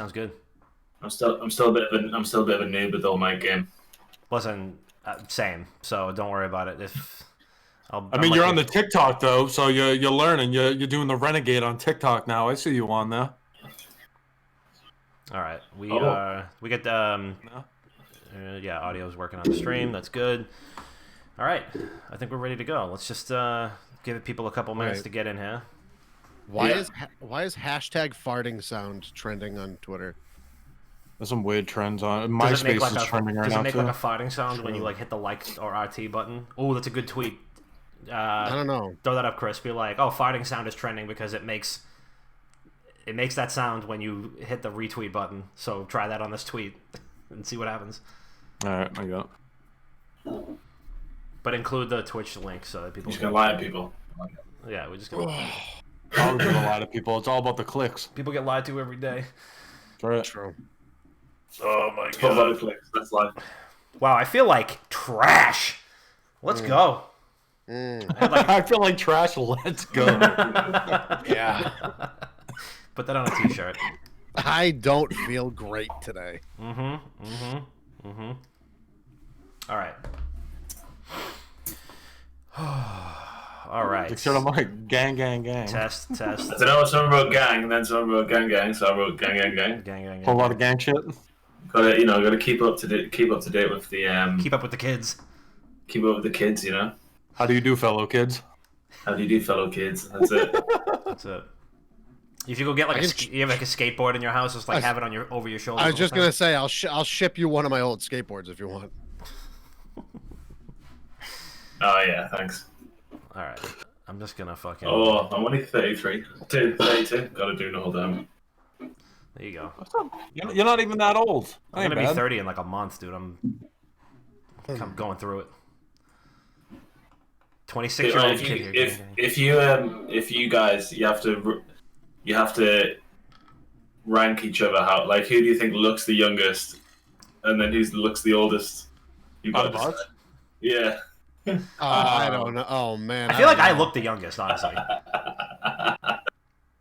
Sounds good. I'm still a bit of a noob with all my game. Listen, same. So don't worry about it. You're on the TikTok though, so you're learning. You're doing the renegade on TikTok now. I see you on there. All right, we get audio's working on the stream. That's good. All right, I think we're ready to go. Let's just give people a couple minutes to get in here. Why is hashtag farting sound trending on Twitter? There's some weird trends on MySpace is trending right now. Does it make too. like a farting sound when you like hit the like or RT button? Oh, that's a good tweet. I don't know. Throw that up, Chris. Be like, oh, farting sound is trending because it makes that sound when you hit the retweet button. So try that on this tweet and see what happens. All right, I got it. But include the Twitch link so that people. We're just gonna lie to people. Yeah, we're just gonna. I'm gonna lie to people. It's all about the clicks. People get lied to every day. Right. True. Oh my god. That's life. Wow, I feel like trash. Let's go. I feel like trash. Let's go. Yeah. Put that on a t-shirt. I don't feel great today. All right. All right. Dexerto, I'm like, gang. Test. I don't know. Someone wrote gang, and then someone wrote gang, so I wrote gang. Gang. Whole lot of gang shit. Gotta keep up to date with the Keep up with the kids. Keep up with the kids, you know. How do you do, fellow kids? How do you do, fellow kids? That's it. That's it. You should go get you have like a skateboard in your house, just like have it on over your shoulder. I was just gonna say I'll ship you one of my old skateboards if you want. Oh yeah, thanks. All right, I'm just gonna fucking. Oh, I'm only 33. 32. Gotta do no damn. There you go. You're not even that old. I'm gonna be 30 in like a month, dude. I'm going through it. 26-year-old kid here. If you guys you have to rank each other how, like, who do you think looks the youngest, and then who looks the oldest? You got to. Yeah. I don't know. Oh man. I feel like I look the youngest, honestly.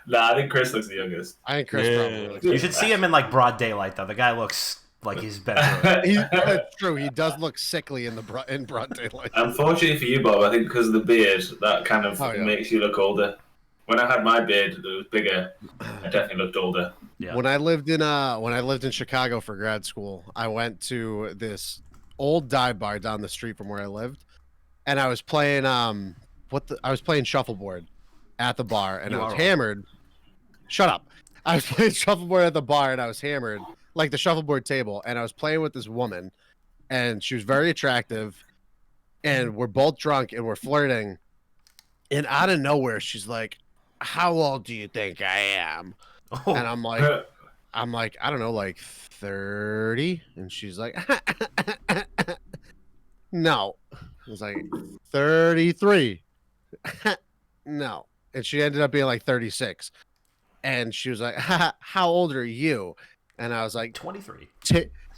Nah, I think Chris looks the youngest. I think Chris probably looks. You should see him in like broad daylight, though. The guy looks like he's been through it. That's true. He does look sickly in broad daylight. Unfortunately for you, Bob, I think because of the beard, that kind of makes you look older. When I had my beard, it was bigger. I definitely looked older. Yeah. When I lived in Chicago for grad school, I went to this old dive bar down the street from where I lived, and I was playing shuffleboard at the bar, and I was hammered. Shut up. I was playing shuffleboard at the bar, and I was hammered, like the shuffleboard table, and I was playing with this woman, and she was very attractive, and we're both drunk, and we're flirting, and out of nowhere, she's like, "How old do you think I am?" Oh. And I'm like, I don't know, like 30, and she's like, "No." I was like, 33. No. And she ended up being like 36. And she was like, "How old are you?" And I was like, 23.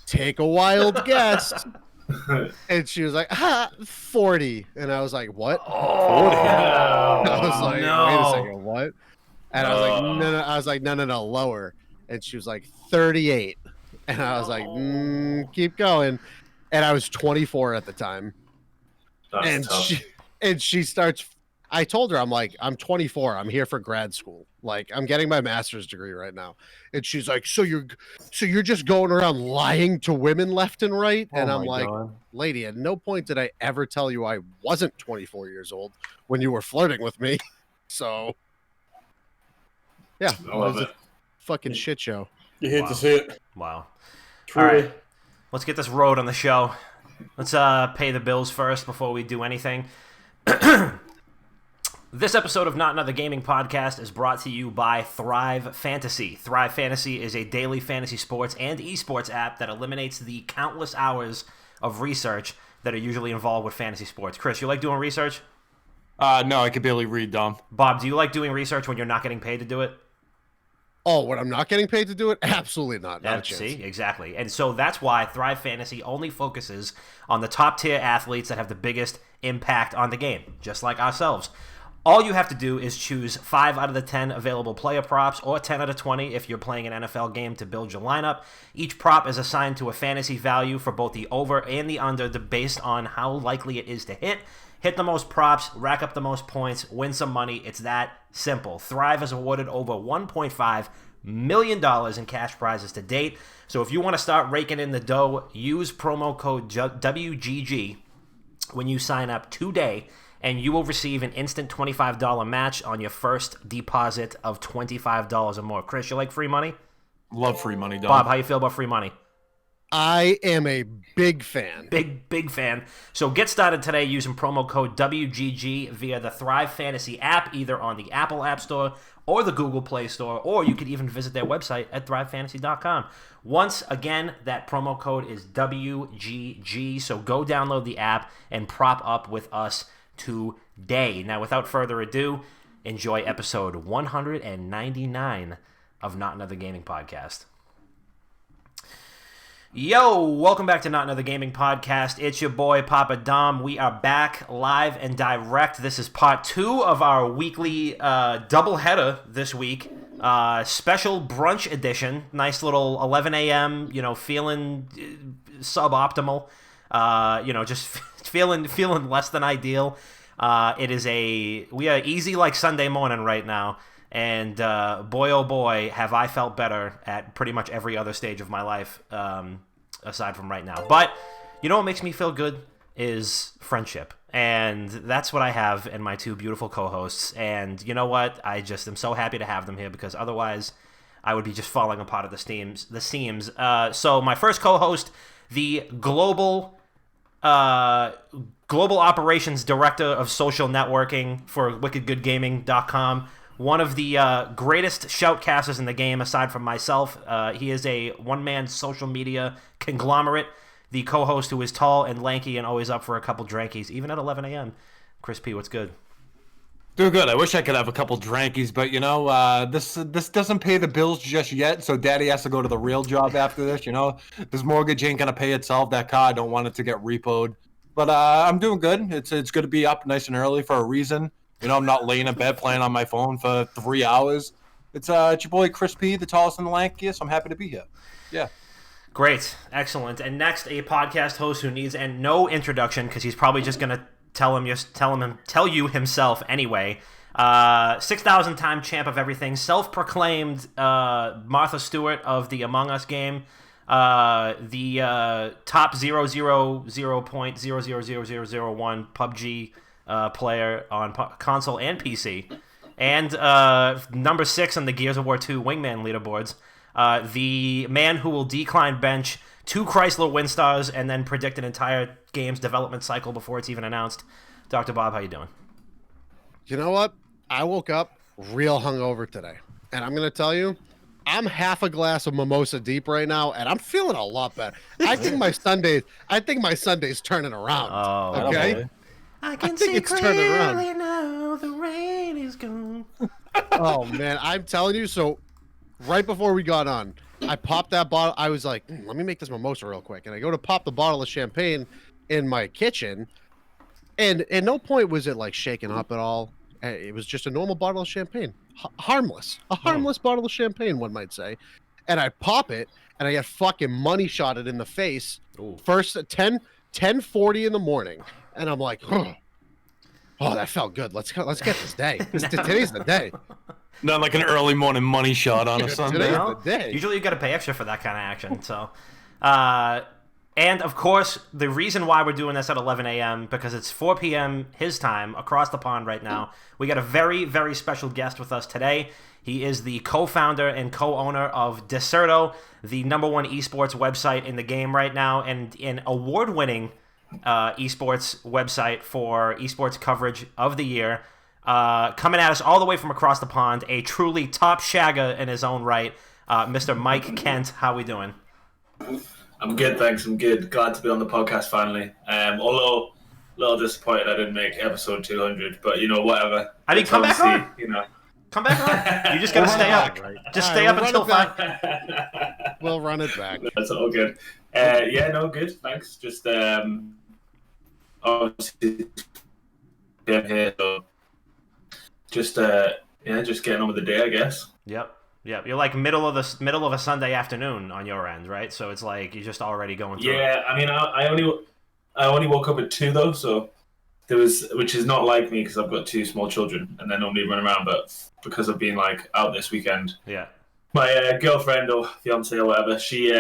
Take a wild guess. And she was like, 40. And I was like, "What?" 40. I was like, no. Wait a second, what? And I was like, no. I was like, no, lower. And she was like, 38. And I was like, keep going. And I was 24 at the time. That's tough. She starts. I told her, I'm like, I'm 24. I'm here for grad school. Like, I'm getting my master's degree right now. And she's like, so you're just going around lying to women left and right? And I'm like, lady, at no point did I ever tell you I wasn't 24 years old when you were flirting with me. So, yeah, it was a fucking shit show. You hate to see it. Wow. Truly. All right, let's get this road on the show. Let's pay the bills first before we do anything. This episode of Not Another Gaming Podcast is brought to you by Thrive Fantasy. Thrive Fantasy is a daily fantasy sports and esports app that eliminates the countless hours of research that are usually involved with fantasy sports. Chris, you like doing research? No, I could barely read, Dom. Bob, do you like doing research when you're not getting paid to do it? Oh, when I'm not getting paid to do it? Absolutely not. Not a chance. See, exactly. And so that's why Thrive Fantasy only focuses on the top tier athletes that have the biggest impact on the game, just like ourselves. All you have to do is choose 5 out of the 10 available player props or 10 out of 20 if you're playing an NFL game to build your lineup. Each prop is assigned to a fantasy value for both the over and the under based on how likely it is to hit. Hit the most props, rack up the most points, win some money. It's that simple. Thrive has awarded over $1.5 million in cash prizes to date. So if you want to start raking in the dough, use promo code WGG when you sign up today, and you will receive an instant $25 match on your first deposit of $25 or more. Chris, you like free money? Love free money, Dom. Bob, how you feel about free money? I am a big fan. Big fan. So get started today using promo code WGG via the Thrive Fantasy app, either on the Apple App Store or the Google Play Store, or you could even visit their website at thrivefantasy.com. Once again, that promo code is WGG, so go download the app and prop up with us today. Now, without further ado, enjoy episode 199 of Not Another Gaming Podcast. Yo, welcome back to Not Another Gaming Podcast. It's your boy, Papa Dom. We are back live and direct. This is part 2 of our weekly doubleheader this week. Special brunch edition. Nice little 11 a.m., feeling suboptimal. Just feeling less than ideal. We are easy like Sunday morning right now. And boy, oh boy, have I felt better at pretty much every other stage of my life, aside from right now. But you know what makes me feel good is friendship. And that's what I have in my 2 beautiful co-hosts. And you know what? I just am so happy to have them here, because otherwise I would be just falling apart at the seams. So my first co-host, the global operations director of social networking for wickedgoodgaming.com, one of the greatest shoutcasters in the game, aside from myself. He is a one-man social media conglomerate. The co-host who is tall and lanky and always up for a couple drankies, even at 11 a.m. Chris P, what's good? Doing good. I wish I could have a couple drankies, but this doesn't pay the bills just yet. So Daddy has to go to the real job after this. This mortgage ain't gonna pay itself. That car, I don't want it to get repoed. But I'm doing good. It's good to be up nice and early for a reason. I'm not laying in bed playing on my phone for 3 hours. It's your boy Chris P, the tallest and the lankiest. I'm happy to be here. Yeah. Great. Excellent. And next, a podcast host who needs no introduction, because he's probably just going to tell you himself anyway. 6,000-time champ of everything. Self-proclaimed Martha Stewart of the Among Us game. The top 0.000001 PUBG player on console and PC, and number 6 on the Gears of War 2 Wingman leaderboards. The man who will decline bench 2 Chrysler Winstars and then predict an entire game's development cycle before it's even announced. Dr. Bob, how you doing? You know what? I woke up real hungover today, and I'm going to tell you, I'm half a glass of mimosa deep right now, and I'm feeling a lot better. I think my Sunday's turning around. Oh, okay. I think it's turning around now. The rain is gone. Oh man, I'm telling you. So, right before we got on, I popped that bottle. I was like, let me make this mimosa real quick, and I go to pop the bottle of champagne in my kitchen, and at no point was it like shaken up at all. It was just a normal bottle of champagne, harmless, bottle of champagne, one might say. And I pop it, and I get fucking money shotted in the face. Ooh. First at 10:40 in the morning. And I'm like, oh, that felt good. Let's get this day. Today's the day. Not like an early morning money shot on a Sunday. Today's the day. Usually you got to pay extra for that kind of action. So, and of course, the reason why we're doing this at 11 a.m. because it's 4 p.m. his time across the pond right now. We got a very, very special guest with us today. He is the co-founder and co-owner of Dexerto, the #1 esports website in the game right now, and an award-winning esports website for esports coverage of the year. Coming at us all the way from across the pond, a truly top Shagga in his own right, Mr. Mike Kent. How we doing? I'm good, thanks. I'm good. Glad to be on the podcast finally. Although a little disappointed I didn't make episode 200, but whatever. I mean, come back on. Come back on. You just gotta stay up. Right. Just stay up until 5. We'll run it back. That's all good. Good. Thanks. Just obviously I'm here, so just getting on with the day, I guess. Yep. You're like middle of a Sunday afternoon on your end, right? So it's like you're just already going through. Yeah, I mean, I only woke up at 2 though, so which is not like me because I've got 2 small children and they normally run around, but because of being like out this weekend, yeah, my girlfriend or fiance or whatever, she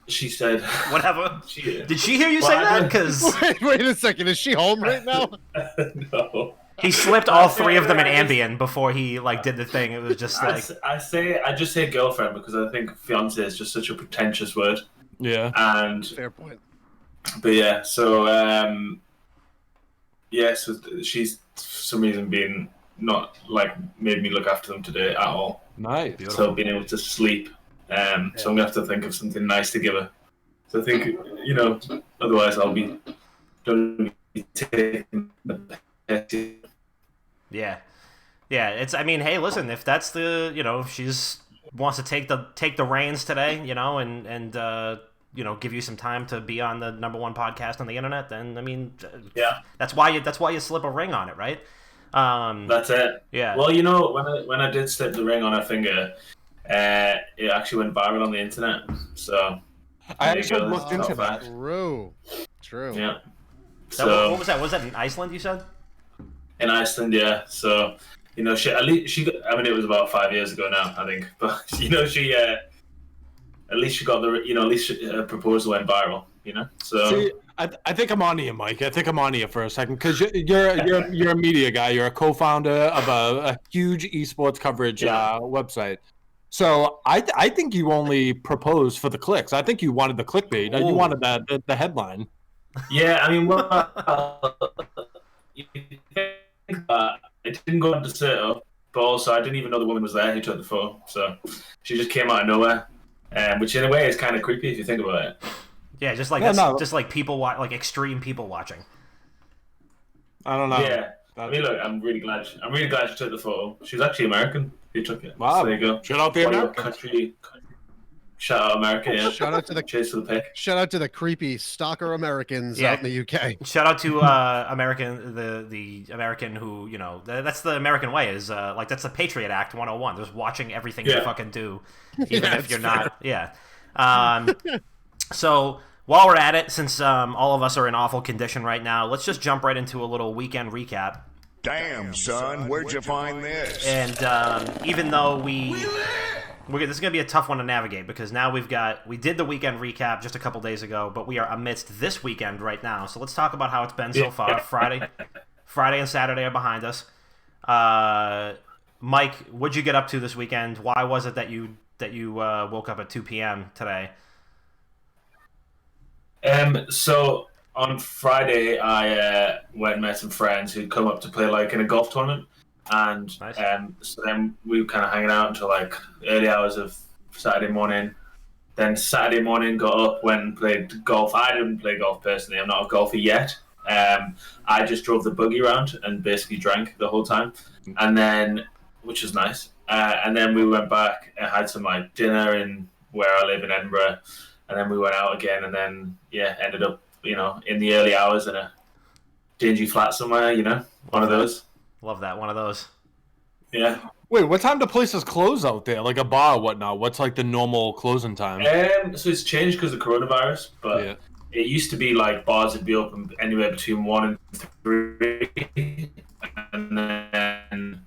said whatever. Did she hear you say that? Because wait a second, is she home right now? No. He slipped all 3 of them in Ambien before he like did the thing. It was just like I just say girlfriend because I think fiance is just such a pretentious word. Yeah. And fair point. But yeah, so so she's for some reason being not like made me look after them today at all. Nice. Beautiful. So being able to sleep. So I'm gonna have to think of something nice to give her. So I think otherwise I'll be taking the piss. Yeah. It's. I mean, hey, listen. If that's the, if she's wants to take the reins today, and give you some time to be on the #1 podcast on the internet, then I mean, yeah, that's why you slip a ring on it, right? That's it. Yeah. Well, when I did slip the ring on her finger, it actually went viral on the internet. So I actually looked into that. True. Yeah. So what was that? Was that in Iceland? You said. In Iceland, yeah. So, it was about 5 years ago now, I think. But she, at least she got her proposal went viral. So. See, I think I'm on to you, Mike. I think I'm on to you for a second because you're a media guy. You're a co-founder of a huge esports coverage website. So I think you only proposed for the clicks. I think you wanted the clickbait. You wanted the headline. Yeah, I mean, it didn't go on Dexerto, but also I didn't even know the woman was there who took the photo. So she just came out of nowhere, which in a way is kind of creepy if you think about it. Yeah, just like people like extreme people watching. I don't know. Yeah, I mean, look, I'm really glad she took the photo. She was actually American who took it. Wow, so there you go. Shout out the Americans. Shout out America, yeah. Shout out to the Chase for the pick. Shout out to the creepy stalker Americans out in the UK. Shout out to American, the American who, that's the American way is that's the Patriot Act 101. Just watching everything you fucking do, even if you're not. Yeah. So while we're at it, since all of us are in awful condition right now, let's just jump right into a little weekend recap. Damn, son, where'd you find this? And even though this is going to be a tough one to navigate because now we did the weekend recap just a couple days ago, but we are amidst this weekend right now. So let's talk about how it's been so far. Friday and Saturday are behind us. Mike, what'd you get up to this weekend? Why was it that you woke up at 2 p.m. today? So on Friday, I went and met some friends who'd come up to play in a golf tournament. And nice. So then we were kind of hanging out until early hours of Saturday morning. Then Saturday morning got up, went and played golf. I didn't play golf personally. I'm not a golfer yet. I just drove the buggy around and basically drank the whole time, and then which was nice. And then we went back and had some dinner in where I live in Edinburgh, and then we went out again, and then ended up in the early hours in a dingy flat somewhere. One of those. Love that. One of those. Yeah. Wait, what time do places close out there? Like a bar or whatnot? What's the normal closing time? So it's changed because of coronavirus, but it used to be bars would be open anywhere between 1 and 3, and then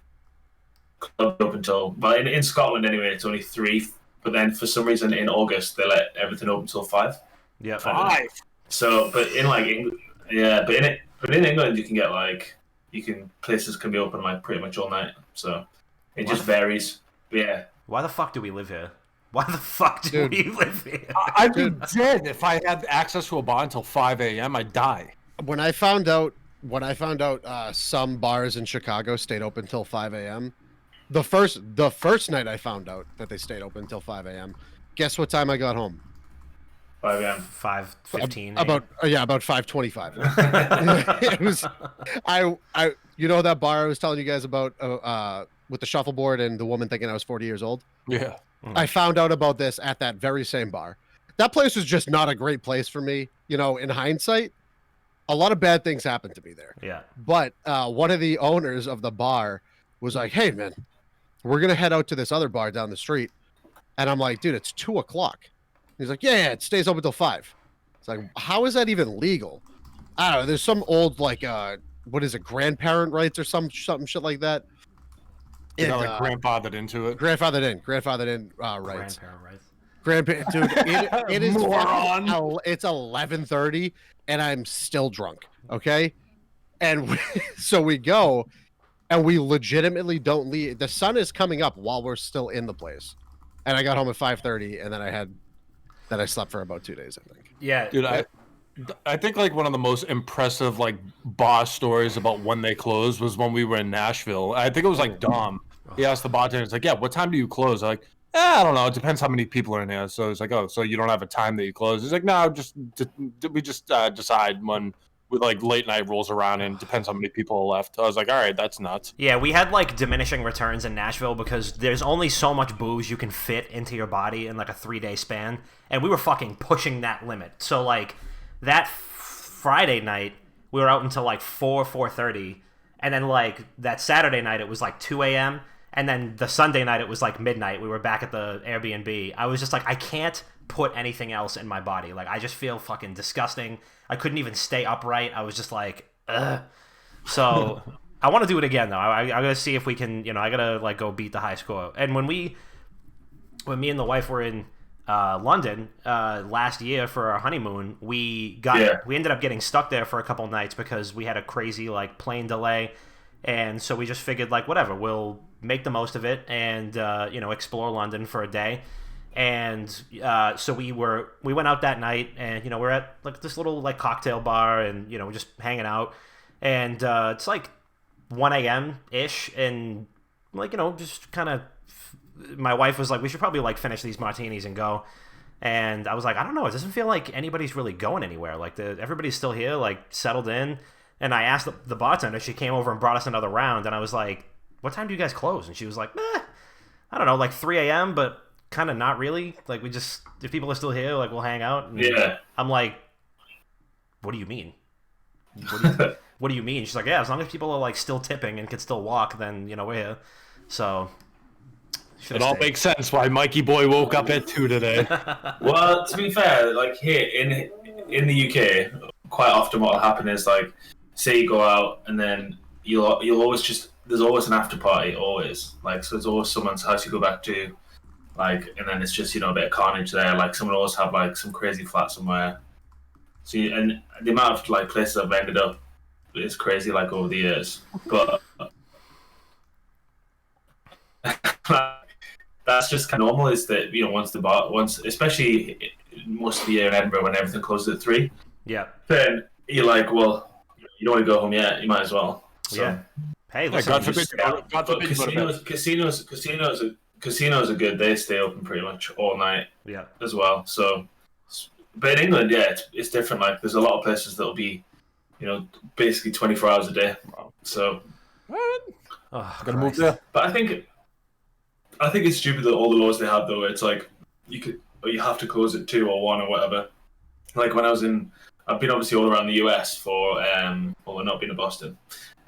club up until. But in Scotland anyway, it's only 3. But then for some reason in August they let everything open until 5. Yeah, 5. So, but in England, but in England you can get places can be open pretty much all night. So it just varies. Yeah. Why the fuck do we live here? Why the fuck do we live here? I'd be dead if I had access to a bar until 5 a.m. I'd die. When I found out some bars in Chicago stayed open till 5 a.m. The first night I found out that they stayed open till 5 a.m. Guess what time I got home? 5 a.m. 5:15. About 5:25. It was that bar I was telling you guys about with the shuffleboard and the woman thinking I was 40 years old. Yeah. I found out about this at that very same bar. That place was just not a great place for me. In hindsight, a lot of bad things happened to me there. Yeah. But one of the owners of the bar was like, "Hey, man, we're gonna head out to this other bar down the street," and I'm like, "Dude, it's 2:00." He's like, "Yeah, it stays open till 5." It's like, how is that even legal? I don't know. There's some old like what is it, grandparent rights or something shit like that. You got like grandfathered into it. Grandfathered in rights. Grandparent rights. Dude, it is Moron. It's 11:30 and I'm still drunk. Okay, and so we go, and we legitimately don't leave. The sun is coming up while we're still in the place, and I got home at 5:30, and then I slept for about 2 days, I think. Yeah, dude. I think like one of the most impressive like bar stories about when they closed was when we were in Nashville. I think it was like Dom. He asked the bartender, "It's like, yeah, what time do you close?" I'm like, I don't know. It depends how many people are in here. So it's like, oh, so you don't have a time that you close? He's like, no, we just decide when like late night rolls around and it depends how many people are left. I was like, all right, that's nuts. Yeah, we had like diminishing returns in Nashville because there's only so much booze you can fit into your body in like a 3-day span, and we were fucking pushing that limit. So like that Friday night, we were out until like 4:30, and then like that Saturday night it was like 2 a.m. And then the Sunday night, it was like midnight. We were back at the Airbnb. I was just like, I can't put anything else in my body. Like, I just feel fucking disgusting. I couldn't even stay upright. I was just like, ugh. So I want to do it again, though. I got to see if we can, I got to, like, go beat the high score. And when me and the wife were in London last year for our honeymoon, we ended up getting stuck there for a couple nights because we had a crazy, like, plane delay. And so we just figured, like, whatever, we'll make the most of it and, explore London for a day. And so we went out that night and, we're at, like, this little, like, cocktail bar and, we're just hanging out. And it's, like, 1 a.m.-ish and, like, just kind of, my wife was like, we should probably, like, finish these martinis and go. And I was like, I don't know, it doesn't feel like anybody's really going anywhere. Like, everybody's still here, like, settled in. And I asked the bartender, she came over and brought us another round, and I was like, what time do you guys close? And she was like, I don't know, like 3 a.m., but kind of not really. Like, we just, if people are still here, like, we'll hang out. And yeah. I'm like, what do you mean? What do you mean? She's like, yeah, as long as people are, like, still tipping and can still walk, then, we're here. So it all makes sense why Mikey Boy woke up at 2 today. Well, to be fair, like, here in the UK, quite often what will happen is, like, say you go out and then you'll always there's always an after party, always. Like, so there's always someone's house you go back to, like, and then it's just, a bit of carnage there. Like, someone always have, like, some crazy flat somewhere. So, and the amount of, like, places I've ended up is crazy, like, over the years. But that's just kind of normal, is that, once, especially most of the year in Edinburgh when everything closes at 3. Yeah. Then you're like, well, you don't want to go home yet. You might as well. So, yeah. Hey, listen, God forbid, casinos are good. They stay open pretty much all night. Yeah. As well. So, but in England, yeah, it's different. Like, there's a lot of places that'll be, basically 24 hours a day. So, gotta move there. But I think it's stupid that all the laws they have, though. It's like you have to close at 2 or 1 or whatever. Like, when I've been obviously all around the US for, well, not been in Boston,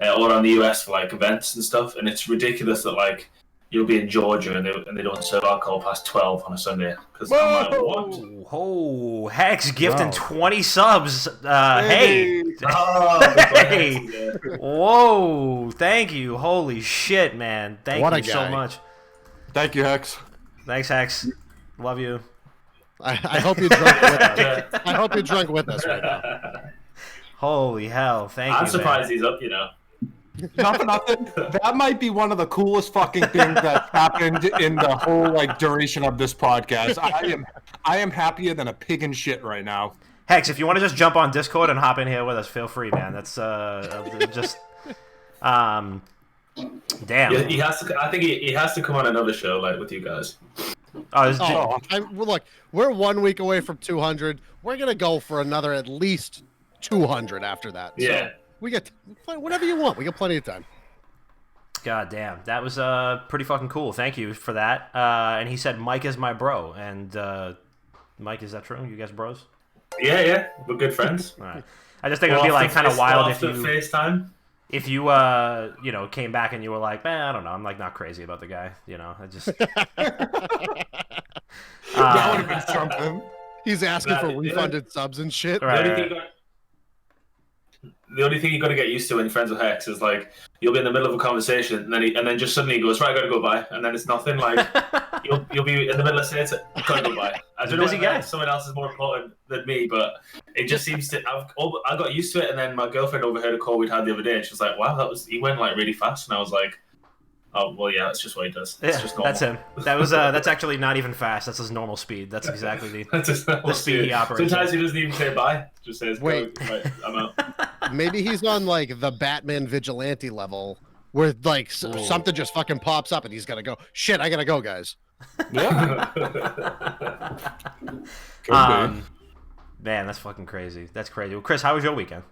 all around the US for, like, events and stuff, and it's ridiculous that, like, you'll be in Georgia and they don't serve alcohol past 12 on a Sunday. Because I'm like, what? Oh, Hex gifting 20 subs. Hey. Oh, hey. Whoa. Thank you. Holy shit, man. Thank you so much. Thank you, Hex. Thanks, Hex. Love you. I hope you drunk with us. I hope you drunk with us right now. Holy hell! Thank you. I'm surprised man. he's up. Not for nothing. That might be one of the coolest fucking things that happened in the whole duration of this podcast. I am happier than a pig in shit right now. Hex, if you want to just jump on Discord and hop in here with us, feel free, man. That's just damn. Yeah, he has to. I think he has to come on another show with you guys. Look, we're 1 week away from 200. We're gonna go for another at least 200 after that. Yeah, so we get whatever you want. We got plenty of time. God damn, that was pretty fucking cool. Thank you for that. And he said Mike is my bro. And Mike, is that true? You guys bros? Yeah, we're good friends. All right. I just think it would be kind of wild if you FaceTime. if you you know, came back and you were like, man, I don't know, I'm like not crazy about the guy, you know, I just That would have been something. He's asking for refunded subs and shit. Right. The only thing you got to get used to when you're friends with Hex is like you'll be in the middle of a conversation and then just suddenly he goes, right, I gotta go by, and then it's nothing. Like you'll be in the middle of saying, gotta go by. I don't know if someone else is more important than me, but it just seems to. I got used to it, and then my girlfriend overheard a call we'd had the other day, and she was like, wow, he went like really fast, and I was like, oh well, yeah, that's just what he does. It's just normal. That's him. That's actually not even fast. That's his normal speed. That's exactly the speed he operates. Sometimes he doesn't even say bye. Just says, wait, right, I'm out. Maybe he's on like the Batman vigilante level, where like something just fucking pops up and he's gotta go. Shit, I gotta go, guys. Yeah. Man, that's fucking crazy. That's crazy. Well, Chris, how was your weekend?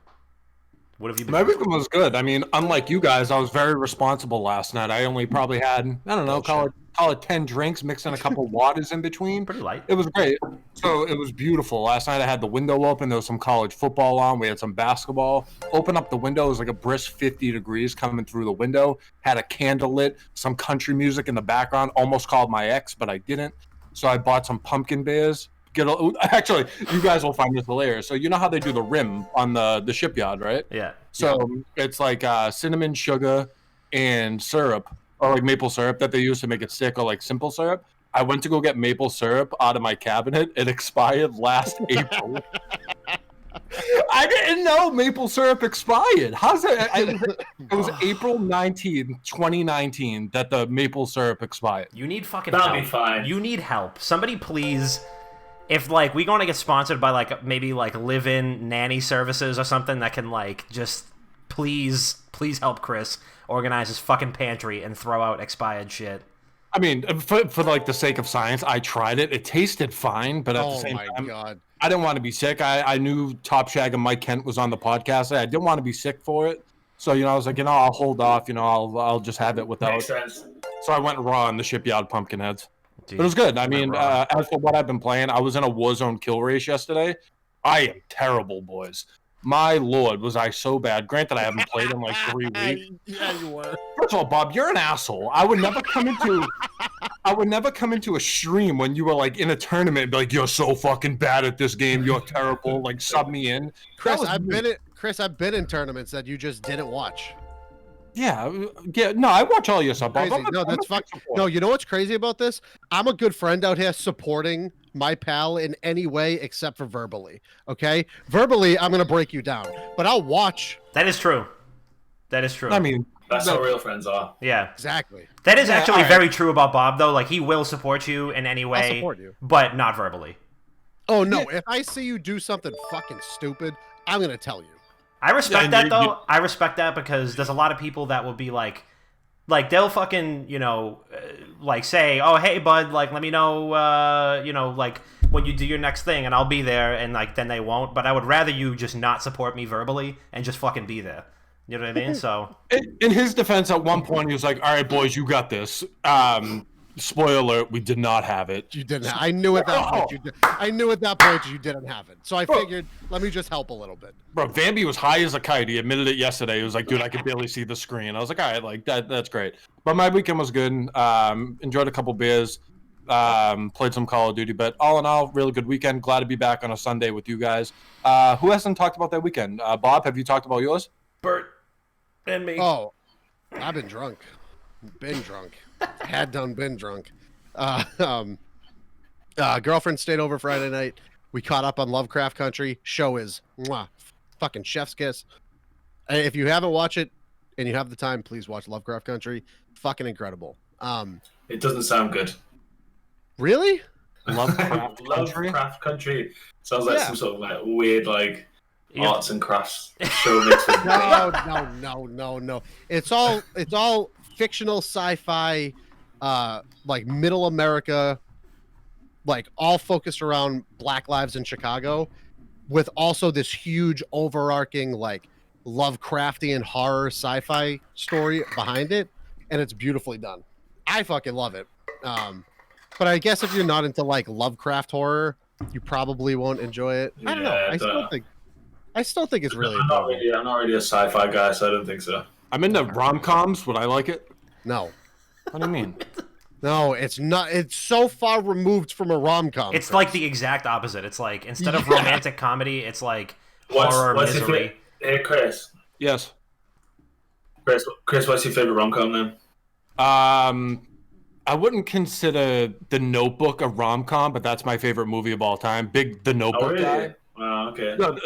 What have you been My doing? weekend was good. I mean, unlike you guys, I was very responsible last night. I only probably had, I don't know, call it 10 drinks, mixing a couple waters in between. Pretty light. It was great. So it was beautiful. Last night I had the window open. There was some college football on. We had some basketball. Open up the window. It was like a brisk 50 degrees coming through the window. Had a candle lit, some country music in the background. Almost called my ex, but I didn't. So I bought some pumpkin beers. Actually, you guys will find this hilarious. So you know how they do the rim on the shipyard, right? Yeah. So it's like cinnamon, sugar, and syrup, or like maple syrup that they use to make it stick, or like simple syrup. I went to go get maple syrup out of my cabinet. It expired last April. I didn't know maple syrup expired. How's that? It was April 19th, 2019 that the maple syrup expired. You need fucking That'll help. be fine. You need help. Somebody please... If, like, we going to get sponsored by, like, maybe, like, live-in nanny services or something that can, like, just please help Chris organize his fucking pantry and throw out expired shit. I mean, for like, the sake of science, I tried it. It tasted fine, but at the same time, God. I didn't want to be sick. I knew Top Shag and Mike Kent was on the podcast. I didn't want to be sick for it. So, I was like, I'll hold off. I'll just have it without. Makes sense. So I went raw on the Shipyard Pumpkinheads. But it was good. I mean, as for what I've been playing, I was in a Warzone kill race yesterday. I am terrible, boys. My lord, was I so bad. Granted, I haven't played in like 3 weeks. Yeah, you were. First of all, Bob, you're an asshole. I would never come into a stream when you were like in a tournament and be like, you're so fucking bad at this game. You're terrible. Like, sub me in. Chris, I've been in tournaments that you just didn't watch. Yeah. No, I watch all your stuff. No, that's fucking. No, you know what's crazy about this? I'm a good friend out here supporting my pal in any way except for verbally. Okay, verbally, I'm gonna break you down, but I'll watch. That is true. That is true. I mean, that's how real friends are. Yeah, exactly. That is actually very true about Bob, though. Like, he will support you in any way, I'll support you, but not verbally. Oh no! If I see you do something fucking stupid, I'm gonna tell you. I respect that, though. I respect that because there's a lot of people that will be like they'll fucking, like say, oh, hey, bud, like, let me know, like, when you do your next thing, and I'll be there, and, like, then they won't. But I would rather you just not support me verbally and just fucking be there. You know what I mean? So, in his defense, at one point, he was like, all right, boys, you got this. Spoiler alert, we did not have it. You didn't. I knew at that point. I knew at that point you didn't have it. So I figured, let me just help a little bit. Bro, Bambi was high as a kite. He admitted it yesterday. He was like, dude, I could barely see the screen. I was like, all right, like that's great. But my weekend was good. Enjoyed a couple beers. Played some Call of Duty. But all in all, really good weekend. Glad to be back on a Sunday with you guys. Who hasn't talked about that weekend? Bob, have you talked about yours? Bert and me. Oh, I've been drunk. Been drunk. Had done been drunk. Girlfriend stayed over Friday night. We caught up on Lovecraft Country. Show is fucking chef's kiss. If you haven't watched it and you have the time, please watch Lovecraft Country. Fucking incredible. It doesn't sound good. Really? Lovecraft Country sounds like some sort of like weird like arts and crafts show mixed with No. It's all fictional sci-fi, like middle America, like all focused around Black lives in Chicago, with also this huge overarching like Lovecraftian horror sci-fi story behind it, and it's beautifully done. I fucking love it. But I guess if you're not into like Lovecraft horror, you probably won't enjoy it. I don't know. I still think I still think it's really. I'm not really a sci-fi guy, so I don't think so. I'm into rom-coms. Would I like it? No. What do you mean? No, it's not. It's so far removed from a rom-com. It's like the exact opposite. It's like instead of romantic comedy, it's like horror, misery. Hey, Chris. Yes. Chris, what's your favorite rom-com then? I wouldn't consider The Notebook a rom-com, but that's my favorite movie of all time. Big The Notebook guy. Oh, okay. No,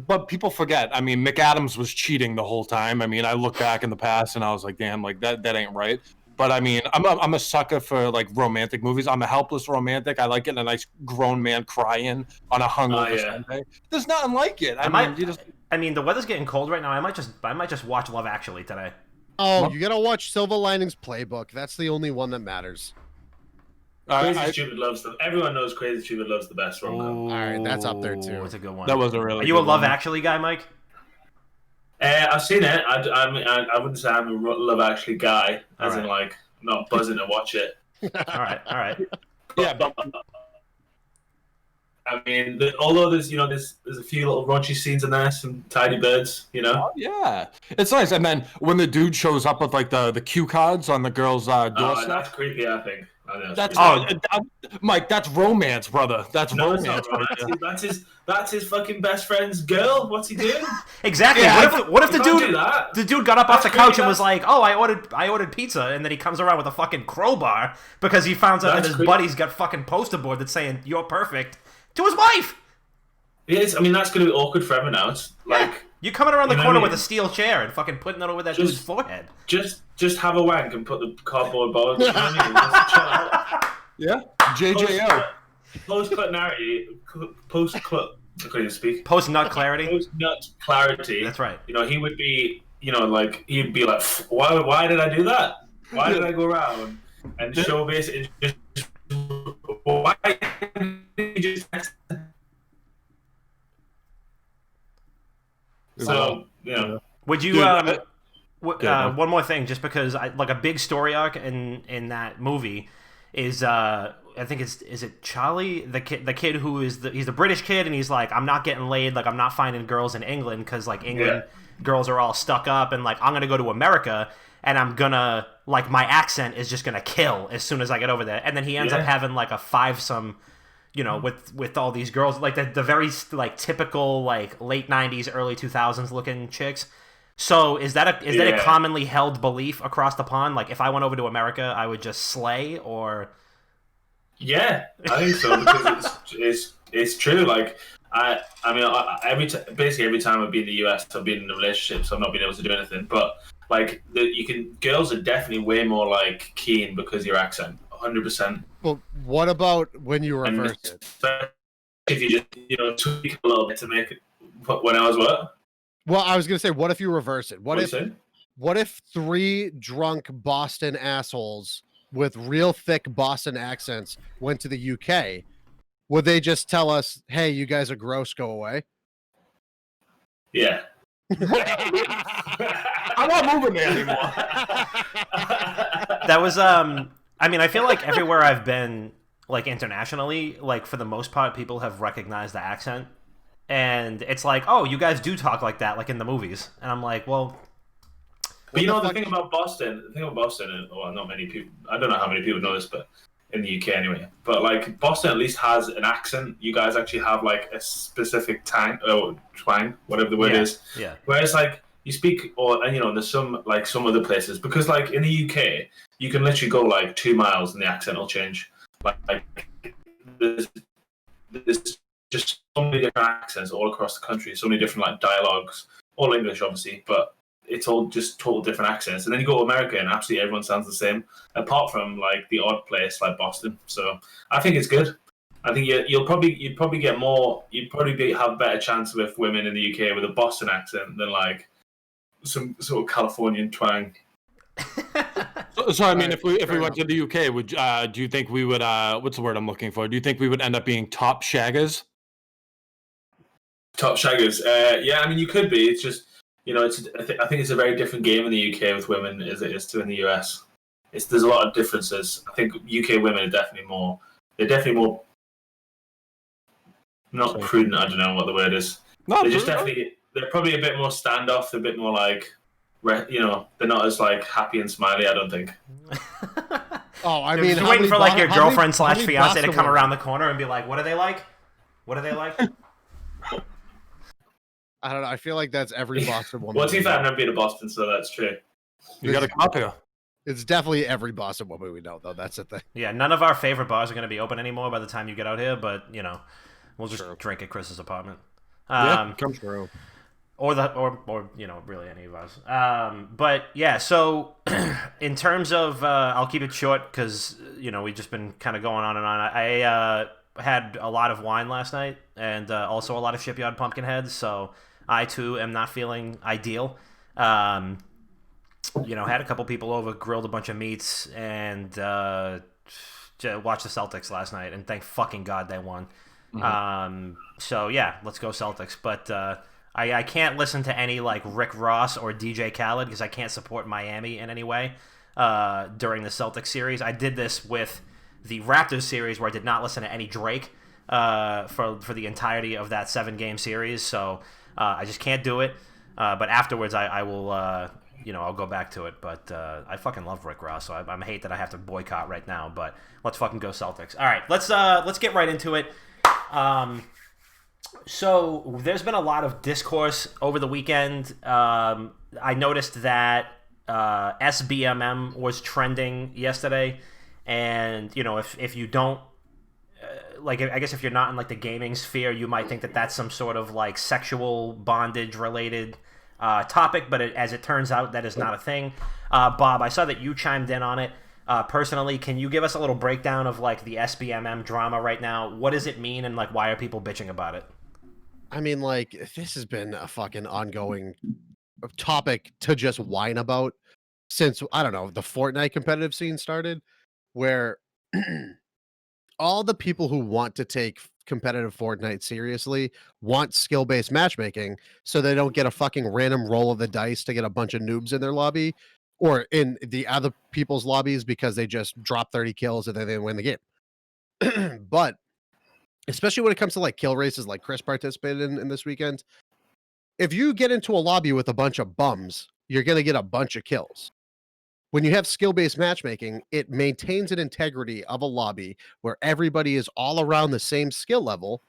but people forget. I mean, McAdams was cheating the whole time. I mean, I look back in the past and I was like, damn, like that ain't right. But I mean, I'm a sucker for like romantic movies. I'm a helpless romantic. I like getting a nice grown man crying on a hungover Sunday. There's nothing like it. I mean, the weather's getting cold right now. I might just watch Love Actually today. Oh, you gotta watch Silver Linings Playbook. That's the only one that matters. Crazy Stupid loves them. Everyone knows Crazy Stupid loves the best rom-com. All right, that's up there too. It's a good one. That was a really. Are you a Love Actually guy, Mike? I've seen it. I wouldn't say I'm a Love Actually guy, as in like not buzzing to watch it. All right. Yeah, but I mean, although there's a few little raunchy scenes in there, some tidy birds, Oh, yeah, it's nice. And then when the dude shows up with like the cue cards on the girl's doorstep, that's creepy. I think. Mike, that's romance, brother. That's romance. That's his fucking best friend's girl. What's he doing? Exactly. Yeah, what if the dude got up off the couch and was like, "Oh, I ordered pizza," and then he comes around with a fucking crowbar because he found out that his buddy's got fucking poster board that's saying "You're perfect" to his wife. Yes, I mean that's gonna be awkward forever now. It's like you coming around the corner with a steel chair and fucking putting it over that dude's forehead. Just have a wank and put the cardboard board. You know what I mean? Just chill out. Yeah, JJO. Post-nut clarity. I couldn't even speak. Post-nut clarity. Post-nut clarity. That's right. He would be, he'd be like, why did I do that? Why did I go around and show basically just why did you just? So Would you? Dude, one more thing, just because like a big story arc in that movie is I think is it Charlie, the kid who is he's the British kid, and he's like, I'm not getting laid, like I'm not finding girls in England because like England girls are all stuck up, and like I'm gonna go to America and I'm gonna like my accent is just gonna kill as soon as I get over there, and then he ends up having like a fivesome, with all these girls, like the very like typical like late 90s early 2000s looking chicks. So is that a commonly held belief across the pond? Like if I went over to America, I would just slay, or? Yeah, I think so, because it's true. Like every time I've been in the US, I've been in a relationship, so I've not been able to do anything. But like girls are definitely way more like keen because of your accent, 100%. Well, what about when you reverse it? If you just tweak a little bit to make it. When I was what? Well, I was gonna say, what if you reverse it? What if 3 drunk Boston assholes with real thick Boston accents went to the UK? Would they just tell us, "Hey, you guys are gross, go away"? Yeah. I'm not moving there anymore. That was I mean, I feel like everywhere I've been, like internationally, like for the most part, people have recognized the accent. And it's like, oh, you guys do talk like that, like in the movies. And I'm like, well... But the thing about Boston, well, not many people, I don't know how many people know this, but in the UK anyway. But like, Boston at least has an accent. You guys actually have like a specific twang, whatever the word is. Yeah. Whereas like, you speak, there's some other places, because like in the UK, you can literally go like 2 miles and the accent will change. Like there's just so many different accents all across the country, so many different like dialogues, all English obviously, but it's all just total different accents. And then you go to America and absolutely everyone sounds the same, apart from like the odd place like Boston. So I think it's good. I think you'd probably get more. You'd probably have a better chance with women in the UK with a Boston accent than like some sort of Californian twang. So I mean, if we went to the UK, would do you think we would? What's the word I'm looking for? Do you think we would end up being top Shaggas? Top Shaggas. Yeah, I mean, you could be. It's just, I think it's a very different game in the UK with women as it is to in the US. There's a lot of differences. I think UK women are definitely more. They're definitely more. Not prudent. I don't know what the word is. No, they're just they're probably a bit more standoff, a bit more like, you know, they're not as like happy and smiley. I don't think. Oh, I mean, you're waiting for like your girlfriend / fiance to come around the the corner and be like, "What are they like? What are they like?" I don't know. I feel like that's every Boston woman. Well, to be fair, I've never been to Boston, so that's true. You got to come up here. It's definitely every Boston woman we know, though. That's the thing. Yeah, none of our favorite bars are going to be open anymore by the time you get out here, but you know, we'll just drink at Chris's apartment. Come true. Or you know, really any of us. But yeah, so in terms of, I'll keep it short because you know we've just been kind of going on and on. I had a lot of wine last night and also a lot of Shipyard Pumpkinheads, so I too am not feeling ideal. You know, had a couple people over, grilled a bunch of meats, and watched the Celtics last night, and thank fucking God they won. Mm-hmm. So yeah, let's go Celtics. But I can't listen to any like Rick Ross or DJ Khaled because I can't support Miami in any way during the Celtics series. I did this with the Raptors series where I did not listen to any Drake for the entirety of that 7-game series. So I just can't do it. But afterwards, I will. You know, I'll go back to it, but I fucking love Rick Ross, so I hate that I have to boycott right now, but let's fucking go Celtics. All right, let's get right into it. So there's been a lot of discourse over the weekend. I noticed that SBMM was trending yesterday, and you know, if you don't like, I guess if you're not in like the gaming sphere, you might think that that's some sort of like sexual bondage related topic, but as it turns out, that is not a thing. Bob, I saw that you chimed in on it. Personally, can you give us a little breakdown of like the SBMM drama right now? What does it mean, and like why are people bitching about it? I mean, like, this has been a fucking ongoing topic to just whine about since, I don't know, the Fortnite competitive scene started, where all the people who want to take competitive Fortnite seriously want skill-based matchmaking so they don't get a fucking random roll of the dice to get a bunch of noobs in their lobby or in the other people's lobbies because they just drop 30 kills and then they win the game. But especially when it comes to like kill races like Chris participated in this weekend, if you get into a lobby with a bunch of bums, you're going to get a bunch of kills. When you have skill-based matchmaking, it maintains an integrity of a lobby where everybody is all around the same skill level,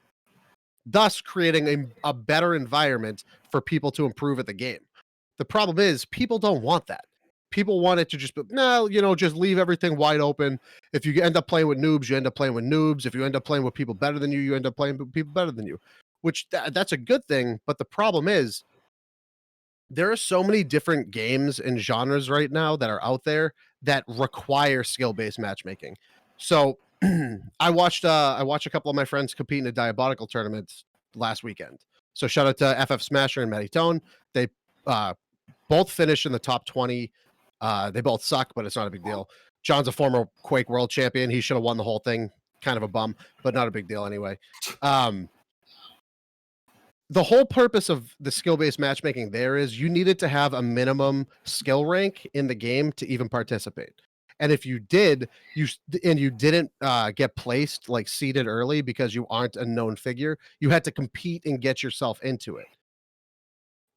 thus creating a better environment for people to improve at the game. The problem is people don't want that. People want it to just be, no, you know, just leave everything wide open. If you end up playing with noobs, you end up playing with noobs. If you end up playing with people better than you, you end up playing with people better than you, which that's a good thing. But the problem is, there are so many different games and genres right now that are out there that require skill-based matchmaking. So I watched a couple of my friends compete in a Diabolical tournament last weekend. So shout out to FF Smasher and Matty Tone. They both finished in the top 20. They both suck, but it's not a big deal. John's a former Quake World Champion. He should have won the whole thing. Kind of a bum, but not a big deal anyway. The whole purpose of the skill-based matchmaking there is you needed to have a minimum skill rank in the game to even participate. And if you did, you didn't get placed, like seeded early because you aren't a known figure, you had to compete and get yourself into it.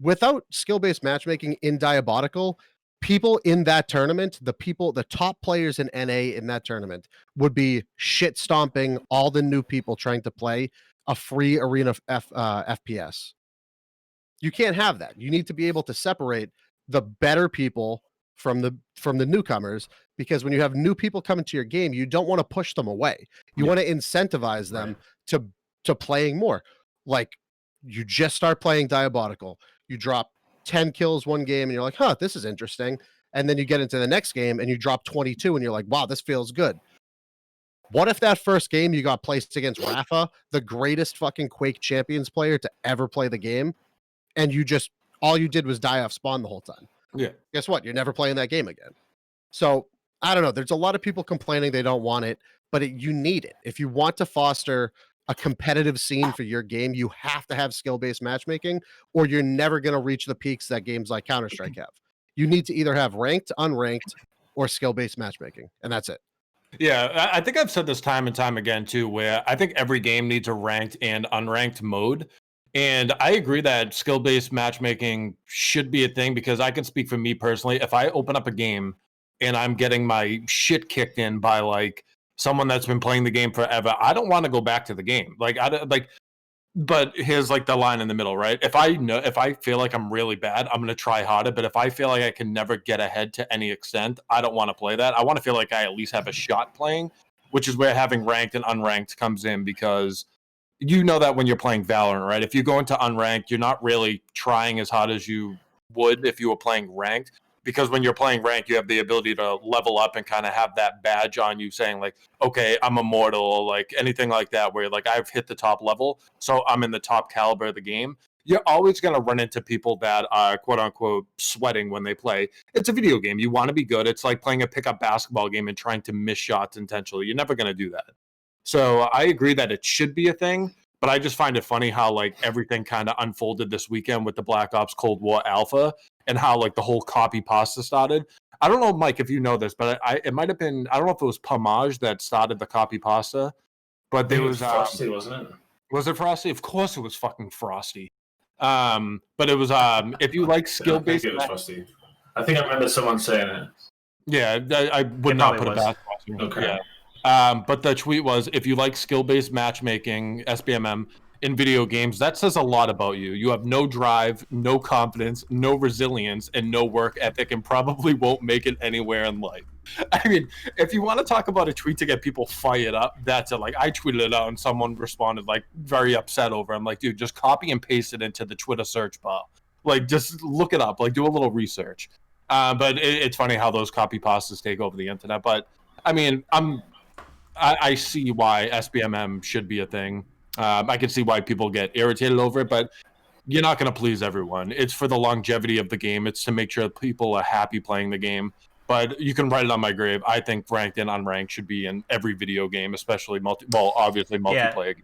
Without skill-based matchmaking in Diabolical, people in that tournament, the top players in NA in that tournament would be shit stomping all the new people trying to play a free arena FPS. You can't have that. You need to be able to separate the better people from the newcomers, because when you have new people coming to your game, you don't want to push them away. You want to incentivize them to playing more. Like, you just start playing Diabolical, you drop 10 kills one game and you're like, huh, this is interesting. And then you get into the next game and you drop 22 and you're like, wow, this feels good. What if that first game you got placed against Rafa, the greatest fucking Quake Champions player to ever play the game, and all you did was die off spawn the whole time? Yeah. Guess what? You're never playing that game again. So, I don't know. There's a lot of people complaining they don't want it, but you need it. If you want to foster a competitive scene for your game, you have to have skill-based matchmaking, or you're never going to reach the peaks that games like Counter-Strike have. You need to either have ranked, unranked, or skill-based matchmaking, and that's it. Yeah, I think I've said this time and time again too, where I think every game needs a ranked and unranked mode. And I agree that skill-based matchmaking should be a thing because I can speak for me personally. If I open up a game and I'm getting my shit kicked in by like someone that's been playing the game forever, I don't want to go back to the game. Like I don't like. But here's like the line in the middle, right? If I feel like I'm really bad, I'm gonna try harder. But if I feel like I can never get ahead to any extent, I don't want to play that. I want to feel like I at least have a shot playing, which is where having ranked and unranked comes in because you know that when you're playing Valorant, right? If you go into unranked, you're not really trying as hard as you would if you were playing ranked. Because when you're playing ranked, you have the ability to level up and kind of have that badge on you saying like, okay, I'm immortal, or like anything like that, where like I've hit the top level, so I'm in the top caliber of the game. You're always going to run into people that are quote unquote sweating when they play. It's a video game. You want to be good. It's like playing a pickup basketball game and trying to miss shots intentionally. You're never going to do that. So I agree that it should be a thing, but I just find it funny how like everything kind of unfolded this weekend with the Black Ops Cold War Alpha and how like the whole copy pasta started. I don't know, Mike, if you know this, but it might have been, I don't know if it was Pomage that started the copy pasta, but there was Frosty, wasn't it? Was it Frosty? Of course it was fucking Frosty. But it was if you like skill based. I think it was Frosty. I think I remember someone saying it. Yeah, I would not put it past Frosty. Okay. Yeah. But the tweet was, if you like skill-based matchmaking, SBMM, in video games, that says a lot about you. You have no drive, no confidence, no resilience, and no work ethic, and probably won't make it anywhere in life. I mean, if you want to talk about a tweet to get people fired up, that's it. Like, I tweeted it out, and someone responded, like, very upset over it. I'm like, dude, just copy and paste it into the Twitter search bar. Like, just look it up. Like, do a little research. But it's funny how those copy pastas take over the internet. But, I mean, I see why SBMM should be a thing. I can see why people get irritated over it, but you're not going to please everyone. It's for the longevity of the game. It's to make sure people are happy playing the game. But you can write it on my grave. I think ranked and unranked should be in every video game, especially obviously multiplayer.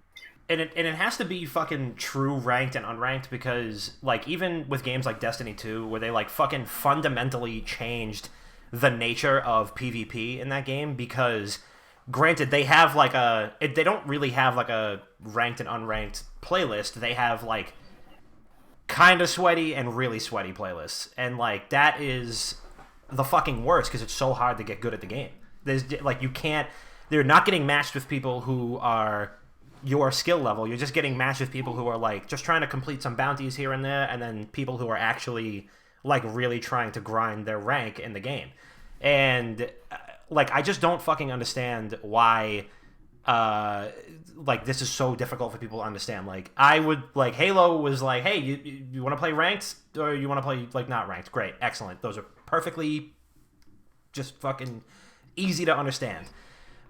Yeah. And it has to be fucking true ranked and unranked because, like, even with games like Destiny 2, where they, like, fucking fundamentally changed the nature of PvP in that game because... Granted, they have like they don't really have like a ranked and unranked playlist. They have like kind of sweaty and really sweaty playlists. And like that is the fucking worst because it's so hard to get good at the game. There's like they're not getting matched with people who are your skill level. You're just getting matched with people who are like just trying to complete some bounties here and there, and then people who are actually like really trying to grind their rank in the game. And like, I just don't fucking understand why, like, this is so difficult for people to understand. Like, I would, like, Halo was like, hey, you want to play ranked? Or you want to play, like, not ranked? Great, excellent. Those are perfectly just fucking easy to understand.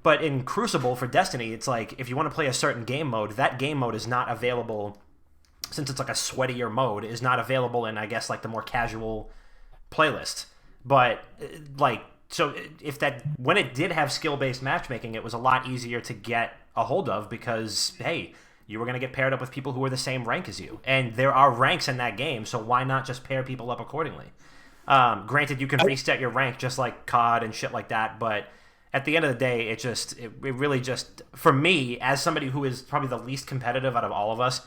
But in Crucible for Destiny, it's like, if you want to play a certain game mode, that game mode is not available, since it's, like, a sweatier mode, is not available in, I guess, like, the more casual playlist. But, like... So when it did have skill-based matchmaking, it was a lot easier to get a hold of because, hey, you were going to get paired up with people who were the same rank as you. And there are ranks in that game, so why not just pair people up accordingly? Granted, you can reset your rank just like COD and shit like that, but at the end of the day, it really just, for me, as somebody who is probably the least competitive out of all of us,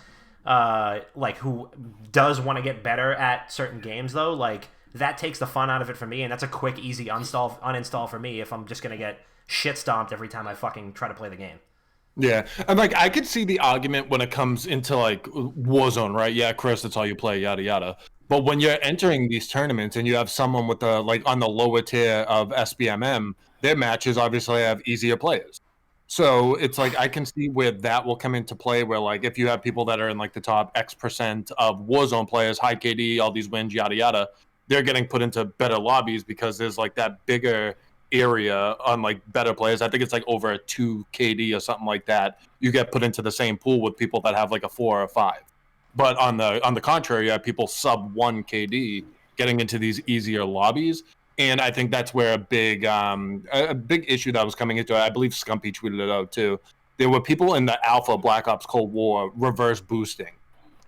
like who does want to get better at certain games though, like that takes the fun out of it for me, and that's a quick, easy uninstall for me if I'm just gonna get shit stomped every time I fucking try to play the game. Yeah, and like I could see the argument when it comes into like Warzone, right? Yeah, Chris, that's all you play, yada yada. But when you're entering these tournaments and you have someone with the like on the lower tier of SBMM, their matches obviously have easier players. So it's like I can see where that will come into play. Where like if you have people that are in like the top X% of Warzone players, high KD, all these wins, yada yada. They're getting put into better lobbies because there's like that bigger area on like better players. I think it's like over a 2 KD or something like that. You get put into the same pool with people that have like a 4 or a 5. But on the contrary, you have people sub 1 KD getting into these easier lobbies. And I think that's where a big issue that was coming into it. I believe Scumpy tweeted it out too. There were people in the Alpha Black Ops Cold War reverse boosting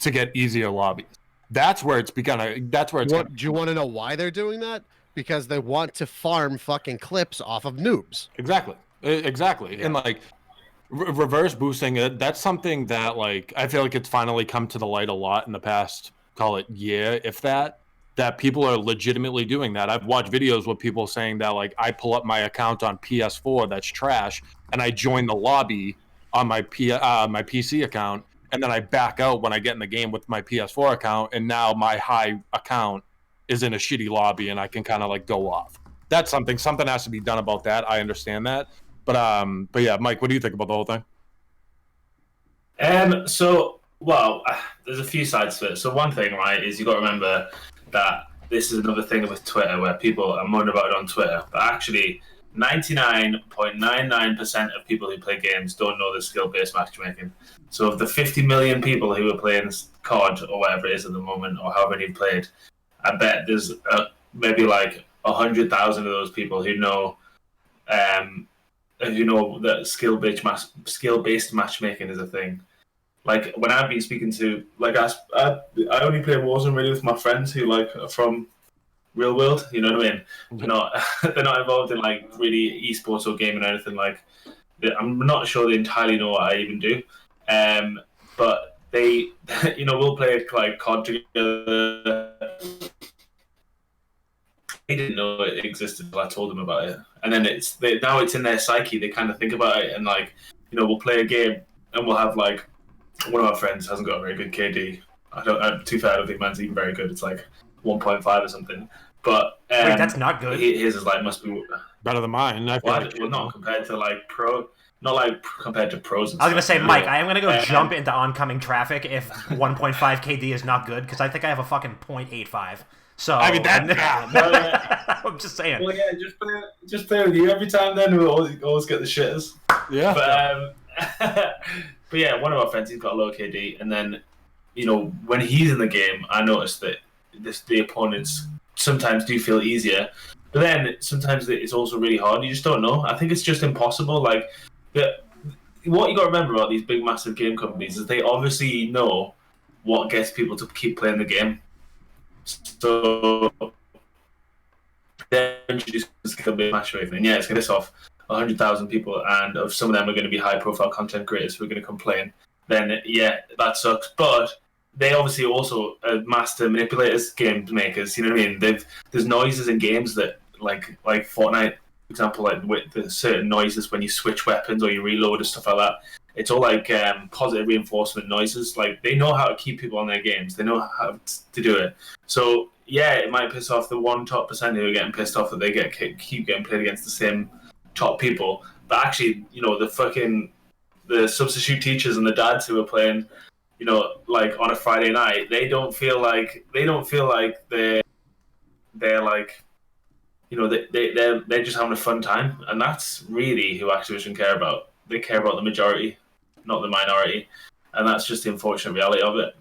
to get easier lobbies. That's where it's begun. That's where it's. Do you want to know why they're doing that? Because they want to farm fucking clips off of noobs. Exactly. Yeah. And like, Reverse boosting, that's something that like I feel like it's finally come to the light a lot in the past, call it year, if that people are legitimately doing that. I've watched videos with people saying that like I pull up my account on PS4 that's trash and I join the lobby on my my PC account, and then I back out when I get in the game with my PS4 account, and now my high account is in a shitty lobby and I can kind of like go off. That's something has to be done about that. I understand that. But yeah, Mike, what do you think about the whole thing? Well, there's a few sides to it. So one thing, right, is you got to remember that this is another thing with Twitter where people are moaning about it on Twitter, but actually 99.99% of people who play games don't know the skill-based matchmaking. So of the 50 million people who are playing COD or whatever it is at the moment, or however many have played, I bet there's maybe like 100,000 of those people who know that skill-based matchmaking is a thing. Like when I've been speaking to, like I only play Warzone really with my friends who like are from real world. You know what I mean? They're not involved in like really esports or gaming or anything. Like I'm not sure they entirely know what I even do. But they, we'll play like COD together. They didn't know it existed until I told them about it, and then now it's in their psyche. They kind of think about it, and like we'll play a game and we'll have like one of our friends hasn't got a very good KD. To be fair, I don't think man's even very good. It's like 1.5 or something. But wait, that's not good. His is like must be better than mine. Well, not compared to like not like compared to pros. I was gonna say, Mike, I am gonna go jump into oncoming traffic if 1.5 KD is not good, because I think I have a fucking 0.85. So I mean that. I'm just saying. Well, yeah, just play with you every time. Then we'll always get the shitters. Yeah. But yeah, one of our friends, he's got a low KD, and then when he's in the game, I noticed that the opponents sometimes do feel easier, but then sometimes it's also really hard. You just don't know. I think it's just impossible. Like, what you got to remember about these big, massive game companies is they obviously know what gets people to keep playing the game. So they're introducing skill-based matchmaking, and yeah, it's going to piss off 100,000 people, and of some of them are going to be high-profile content creators who are going to complain. Then yeah, that sucks. But they obviously also are master manipulators, game makers. You know what I mean? There's noises in games that like Fortnite, for example, like with the certain noises when you switch weapons or you reload and stuff like that. It's all like positive reinforcement noises. Like they know how to keep people on their games. They know how to do it. So yeah, it might piss off the one top percent who are getting pissed off that they keep getting played against the same top people. But actually, the substitute teachers and the dads who are playing, like on a Friday night, they don't feel like they're like, they're just having a fun time, and that's really who Activision care about. They care about the majority, not the minority, and that's just the unfortunate reality of it.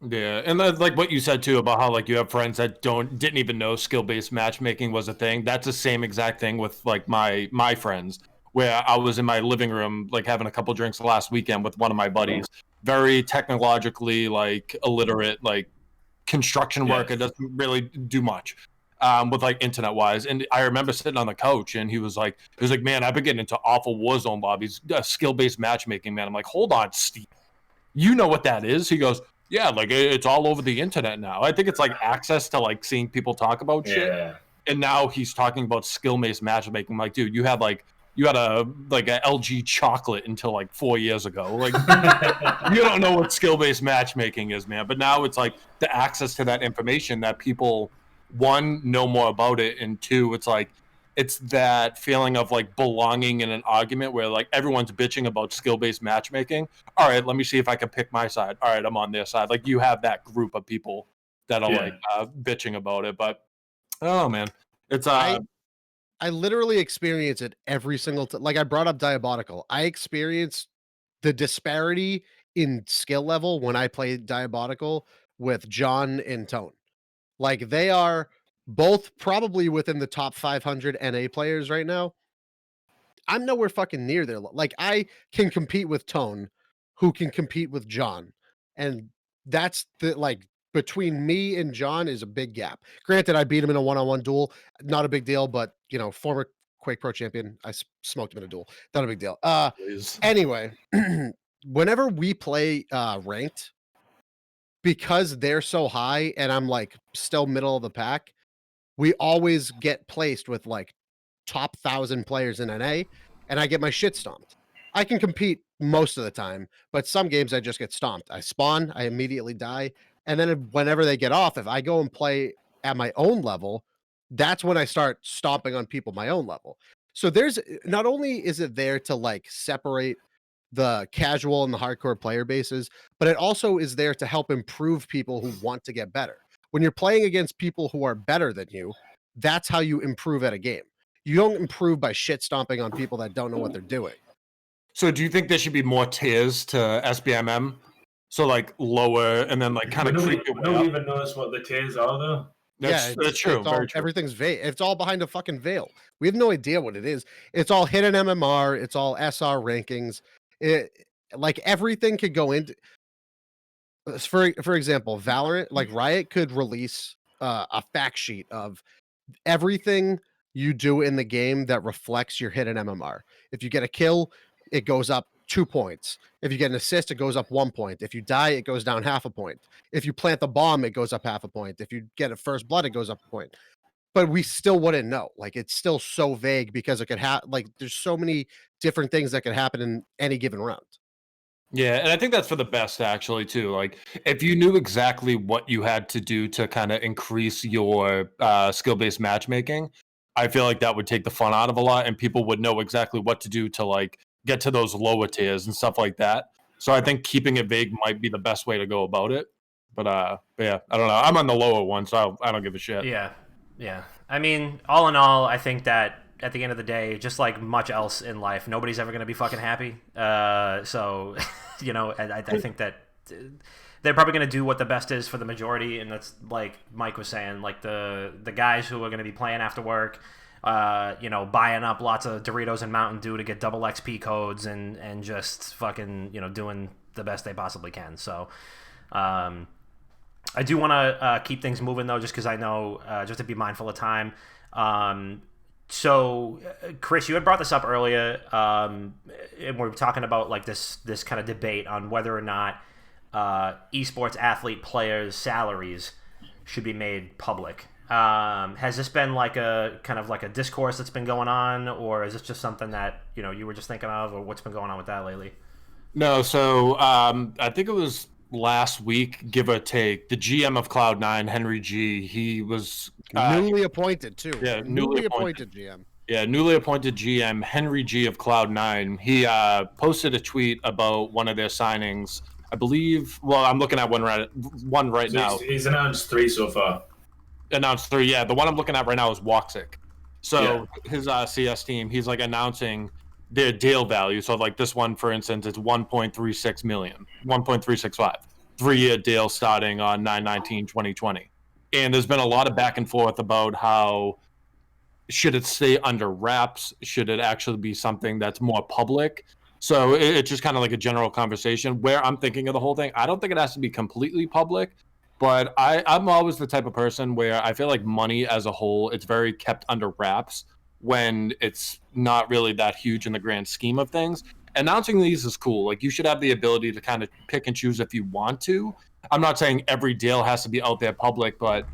Yeah, and like what you said too about how like you have friends that didn't even know skill-based matchmaking was a thing. That's the same exact thing with like my friends, where I was in my living room like having a couple drinks last weekend with one of my buddies, very technologically like illiterate, like construction worker, doesn't really do much with like internet wise. And I remember sitting on the couch and he was like, man, I've been getting into awful Warzone lobbies, skill-based matchmaking, man. I'm like, hold on, Steve, you know what that is? He goes, yeah, like it's all over the internet now. I think it's like access to like seeing people talk about shit. And now he's talking about skill-based matchmaking. I'm like, dude, you had a LG chocolate until like 4 years ago. Like you don't know what skill-based matchmaking is, man. But now it's like the access to that information that people, one, know more about it, and two, it's like it's that feeling of like belonging in an argument where like everyone's bitching about skill-based matchmaking. All right, let me see if I can pick my side. All right, I'm on their side. Like you have that group of people that are like bitching about it. But oh man, it's I literally experience it every single time. Like I brought up Diabolical. I experience the disparity in skill level when I play Diabolical with John and Tone. Like they are both probably within the top 500 NA players right now. I'm nowhere fucking near there. Like I can compete with Tone, who can compete with John. And that's the like between me and John is a big gap. Granted, I beat him in a one-on-one duel, not a big deal, but former Quake Pro champion. I smoked him in a duel. Not a big deal. Please. Anyway, whenever we play ranked, because they're so high and I'm like still middle of the pack, we always get placed with like top 1,000 players in NA, and I get my shit stomped. I can compete most of the time, but some games I just get stomped. I spawn, I immediately die, and then whenever they get off, if I go and play at my own level, that's when I start stomping on people my own level. So there's not only is it there to like separate the casual and the hardcore player bases, but it also is there to help improve people who want to get better. When you're playing against people who are better than you, that's how you improve at a game. You don't improve by shit stomping on people that don't know what they're doing. So do you think there should be more tiers to SBMM? So like lower and then like kind of creep your way Nobody up? even knows what the tiers are, though. That's true. It's all, Very true. everything's veil. It's all behind a fucking veil. We have no idea what it is. It's all hidden MMR. It's all SR rankings. Like everything could go into. For example, Valorant, like Riot could release a fact sheet of everything you do in the game that reflects your hidden MMR. If you get a kill, it goes up 2 points. If you get an assist, it goes up 1 point. If you die, it goes down half a point. If you plant the bomb, it goes up half a point. If you get a first blood, it goes up a point. But we still wouldn't know. Like it's still so vague because it could like there's so many different things that could happen in any given round. Yeah, and I think that's for the best actually too. Like if you knew exactly what you had to do to kind of increase your skill-based matchmaking, I feel like that would take the fun out of a lot and people would know exactly what to do to like get to those lower tiers and stuff like that. So I think keeping it vague might be the best way to go about it. But yeah, I don't know. I'm on the lower one, so I don't give a shit. Yeah. I mean, all in all, I think that at the end of the day, just like much else in life, nobody's ever going to be fucking happy. So, you know, I think that they're probably going to do what the best is for the majority, and that's like Mike was saying, like the guys who are going to be playing after work, you know, buying up lots of Doritos and Mountain Dew to get double XP codes and just fucking, you know, doing the best they possibly can. So, I do want to keep things moving though, just because I know, just to be mindful of time. So, Chris, you had brought this up earlier, and we were talking about like this kind of debate on whether or not esports athlete players' salaries should be made public. Has this been like a kind of like a discourse that's been going on, or is this just something that you know you were just thinking of, or what's been going on with that lately? No, so I think it was last week, give or take, the GM of Cloud9, Henry G, he was newly appointed too. Yeah, newly appointed GM. Yeah, newly appointed GM Henry G of Cloud9. He posted a tweet about one of their signings. I believe. Well, I'm looking at one right now. He's announced 3 so far. Announced 3. Yeah, the one I'm looking at right now is Woxic. So his CS team, he's like announcing their deal value. So like this one, for instance, it's 1.36 million, 1.365, 3-year deal starting on 9/19/2020. And there's been a lot of back and forth about how should it stay under wraps? Should it actually be something that's more public? So it's just kind of like a general conversation where I'm thinking of the whole thing. I don't think it has to be completely public, but I'm always the type of person where I feel like money as a whole, it's very kept under wraps when it's not really that huge in the grand scheme of things. Announcing these is cool. Like you should have the ability to kind of pick and choose if you want to. I'm not saying every deal has to be out there public, but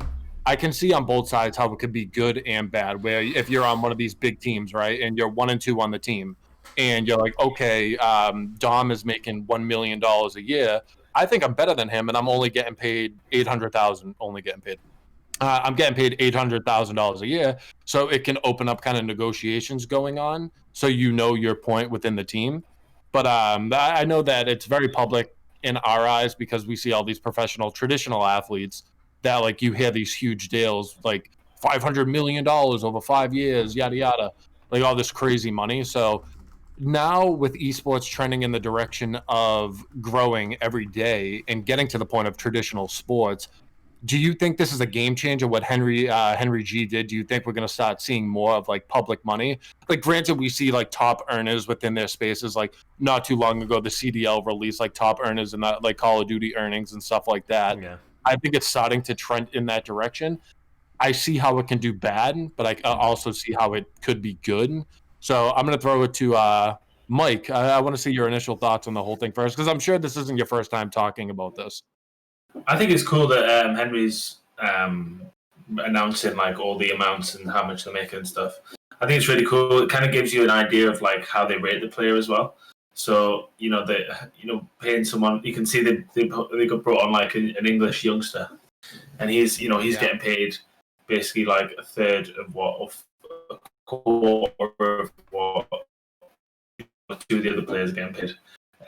I can see on both sides how it could be good and bad. Where if you're on one of these big teams, right, and you're 1 and 2 on the team, and you're like, okay, Dom is making $1 million a year. I think I'm better than him, and I'm only getting paid $800,000. Only getting paid. I'm getting paid $800,000 a year, so it can open up kind of negotiations going on, so you know your point within the team. But I know that it's very public in our eyes because we see all these professional, traditional athletes that like you hear these huge deals like $500 million over 5 years, yada yada, like all this crazy money. So now with esports trending in the direction of growing every day and getting to the point of traditional sports, do you think this is a game changer, what Henry G did? Do you think we're going to start seeing more of like public money? Like granted, we see like top earners within their spaces. Like not too long ago, the CDL released like top earners and like Call of Duty earnings and stuff like that. Yeah. I think it's starting to trend in that direction. I see how it can do bad, but I also see how it could be good. So I'm going to throw it to Mike. I want to see your initial thoughts on the whole thing first, because I'm sure this isn't your first time talking about this. I think it's cool that Henry's announcing like all the amounts and how much they're making and stuff. I think it's really cool. It kind of gives you an idea of like how they rate the player as well. So paying someone, you can see they got brought on like an English youngster, and he's getting paid basically like a third of a quarter of what two of the other players are getting paid.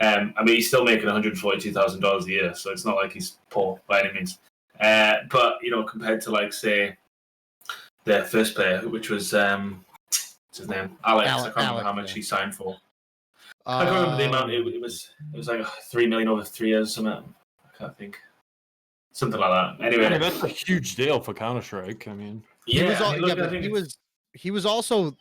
I mean, he's still making $142,000 a year, so it's not like he's poor by any means. But compared to like say their first player, which was what's his name, Alex. I can't remember how much he signed for. I can't remember the amount. It was like $3 million over 3 years or something. I can't think. Something like that. Anyway, I mean, that's a huge deal for Counter-Strike. I mean, he's also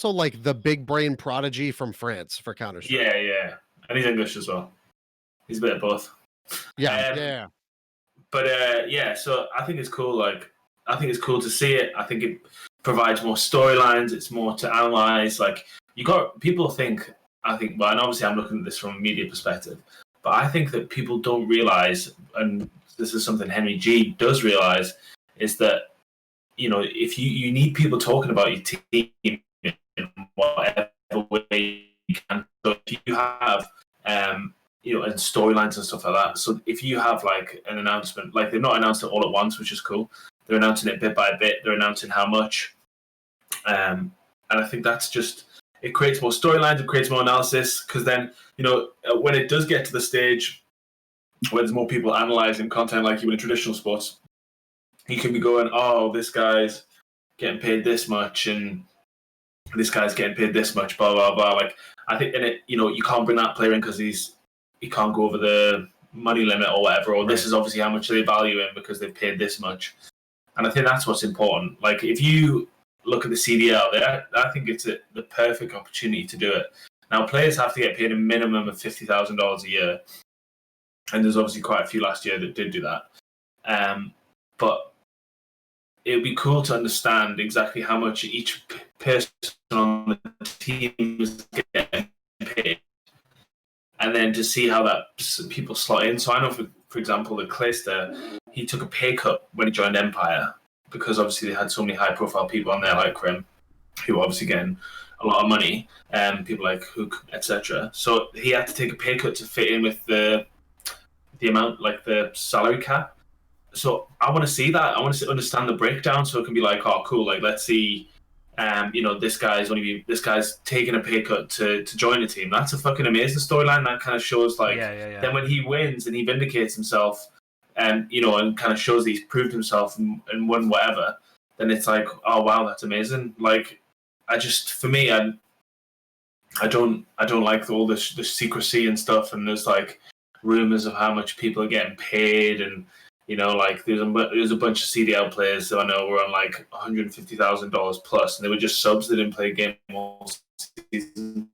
like the big brain prodigy from France for Counter-Strike. Yeah, and he's English as well. He's a bit of both. Yeah. But so I think it's cool. Like, I think it's cool to see it. I think it provides more storylines. It's more to analyze. Like, people think. I think, well, and obviously I'm looking at this from a media perspective, but I think that people don't realize, and this is something Henry G does realize, is that if you need people talking about your team in whatever way you can. So if you have and storylines and stuff like that. So if you have like an announcement, like they've not announced it all at once, which is cool. They're announcing it bit by bit. They're announcing how much, and I think that's just. It creates more storylines, it creates more analysis, because then, when it does get to the stage where there's more people analysing content like you would in traditional sports, you can be going, oh, this guy's getting paid this much, and this guy's getting paid this much, blah, blah, blah. Like, I think, and you can't bring that player in because he can't go over the money limit or whatever, or this is obviously how much they value him because they've paid this much. And I think that's what's important. Like, if you look at the CDL, I think it's the perfect opportunity to do it. Now, players have to get paid a minimum of $50,000 a year, and there's obviously quite a few last year that did do that. But it would be cool to understand exactly how much each person on the team is getting paid, and then to see how that people slot in. So I know, for example, that Clayster, he took a pay cut when he joined Empire, because obviously they had so many high-profile people on there like Krim, who were obviously getting a lot of money, people like Hook, etc. So he had to take a pay cut to fit in with the amount, like the salary cap. So I want to see that. I want to understand the breakdown, so it can be like, oh, cool. Like, let's see, this guy's taking a pay cut to join the team. That's a fucking amazing storyline. That kind of shows like, then when he wins and he vindicates himself. And kind of shows that he's proved himself and won whatever, then it's like, oh wow, that's amazing. Like, I don't like all the secrecy and stuff, and there's like rumors of how much people are getting paid, and like there's a bunch of CDL players that I know were on like $150,000 plus, and they were just subs that didn't play a game all season.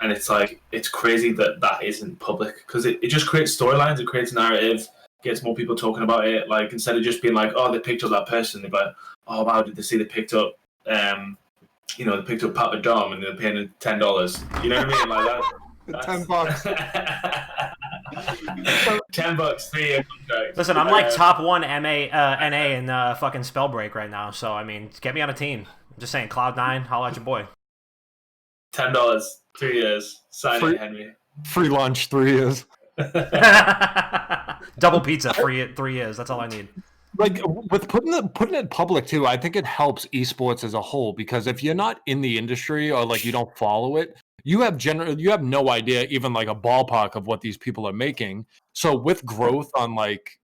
And it's like, it's crazy that isn't public, because it just creates storylines, it creates narrative, gets more people talking about it. Like, instead of just being like, oh, they picked up that person, they're like, oh wow, did they see they picked up they picked up Papa Dom and they're paying him $10. You know what I mean? Like that's $10. $10, 3 year contract. Listen, I'm like top 1 NA in fucking Spellbreak right now, so I mean, get me on a team. I'm just saying, Cloud9, holla at your boy. $10, 3 years. Sign it, Henry. Free lunch, 3 years. Double pizza, 3 years. That's all I need. Like, with putting it public too, I think it helps esports as a whole, because if you're not in the industry or like you don't follow it, you have no idea even like a ballpark of what these people are making. So with growth on like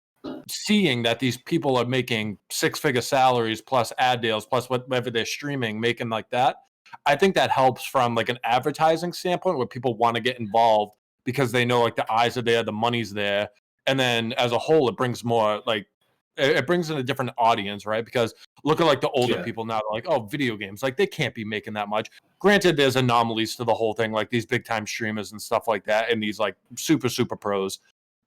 seeing that these people are making 6-figure salaries plus ad deals plus whatever they're streaming, making like that, I think that helps from like an advertising standpoint, where people want to get involved because they know like the eyes are there, the money's there. And then as a whole, it brings more like, it brings in a different audience, right? Because look at like the older people now, they're like, oh, video games, like they can't be making that much. Granted, there's anomalies to the whole thing, like these big time streamers and stuff like that, and these like super pros.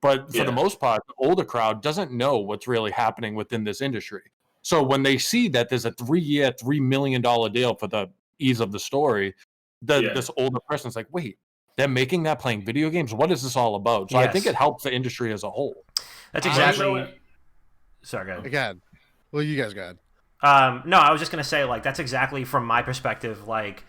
But for the most part, the older crowd doesn't know what's really happening within this industry. So when they see that there's a 3-year, $3 million deal for the ease of the story, this older person's like, wait, they're making that playing video games? What is this all about? So I think it helps the industry as a whole. That's exactly... Sorry, go ahead. Again. Well, you guys go ahead. No, I was just going to say, like, that's exactly from my perspective, like,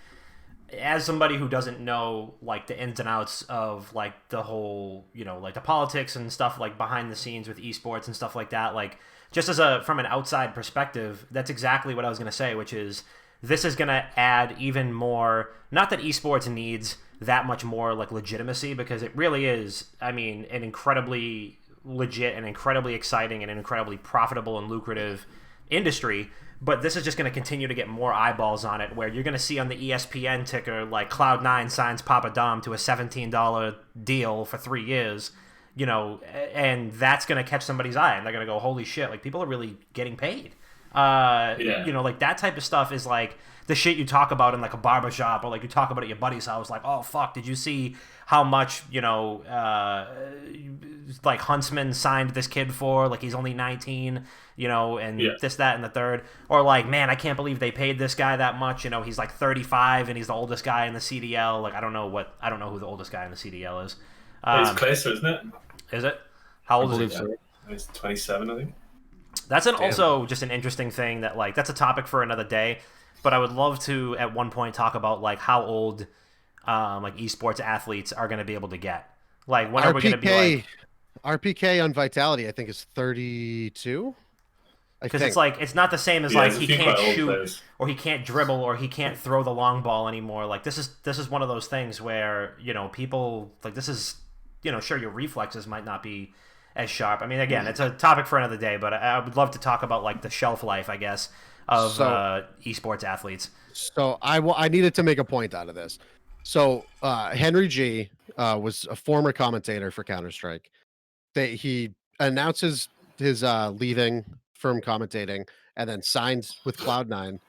as somebody who doesn't know, like, the ins and outs of, like, the whole, you know, like, the politics and stuff, like, behind the scenes with esports and stuff like that, like, just from an outside perspective, that's exactly what I was going to say, which is this is going to add even more, not that esports needs that much more, like, legitimacy, because it really is, I mean, an incredibly legit and incredibly exciting and incredibly profitable and lucrative industry, but this is just going to continue to get more eyeballs on it, where you're going to see on the ESPN ticker, like, Cloud9 signs Papa Dom to a $17 deal for 3 years, you know, and that's going to catch somebody's eye, and they're going to go, holy shit, like, people are really getting paid. You know, like, that type of stuff is, like, the shit you talk about in, like, a barbershop, or, like, you talk about at your buddy's house, like, oh, fuck, did you see how much, you know, like, Huntsman signed this kid for, like, he's only 19, you know, and this, that, and the third, or, like, man, I can't believe they paid this guy that much, you know, he's, like, 35, and he's the oldest guy in the CDL, like, I don't know who the oldest guy in the CDL is. It's Clayster, isn't it? Is it? How old is he? He's 27, I think. That's also just an interesting thing that, like, that's a topic for another day, but I would love to, at one point, talk about, like, how old, like, esports athletes are going to be able to get. Like, when are we going to be, like... RPK on Vitality, I think, is 32. Because it's, like, it's not the same as, like, he can't shoot, or he can't dribble, or he can't throw the long ball anymore. Like, this is one of those things where, you know, people, like, this is, you know, sure, your reflexes might not be as sharp. I mean, again, it's a topic for another day, but I would love to talk about, like, the shelf life, I guess, of esports athletes. So I needed to make a point out of this. So Henry G was a former commentator for Counter-Strike. He announces his leaving from commentating and then signs with Cloud9.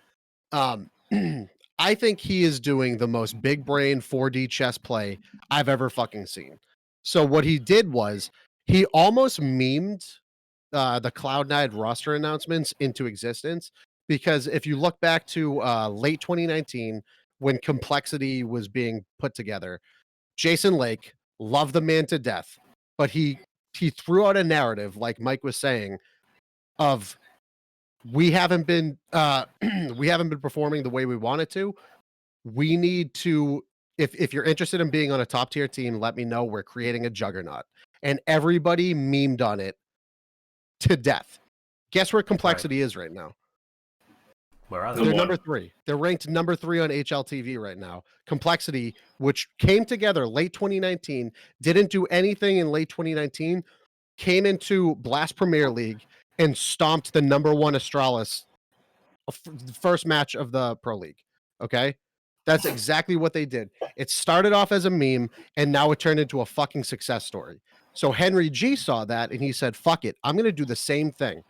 I think he is doing the most big brain 4D chess play I've ever fucking seen. So what he did was he almost memed the Cloud9 roster announcements into existence, because if you look back to late 2019 when Complexity was being put together, Jason Lake loved the man to death, but he threw out a narrative, like Mike was saying, of we haven't been performing the way we wanted to. We need to, if you're interested in being on a top tier team, let me know. We're creating a juggernaut. And everybody memed on it to death. Guess where Complexity is right now? Where are they? They're number 3. They're ranked number 3 on HLTV right now. Complexity, which came together late 2019, didn't do anything in late 2019, came into Blast Premier League and stomped the number 1 Astralis first match of the Pro League. Okay? That's exactly what they did. It started off as a meme, and now it turned into a fucking success story. So Henry G saw that, and he said, fuck it, I'm going to do the same thing.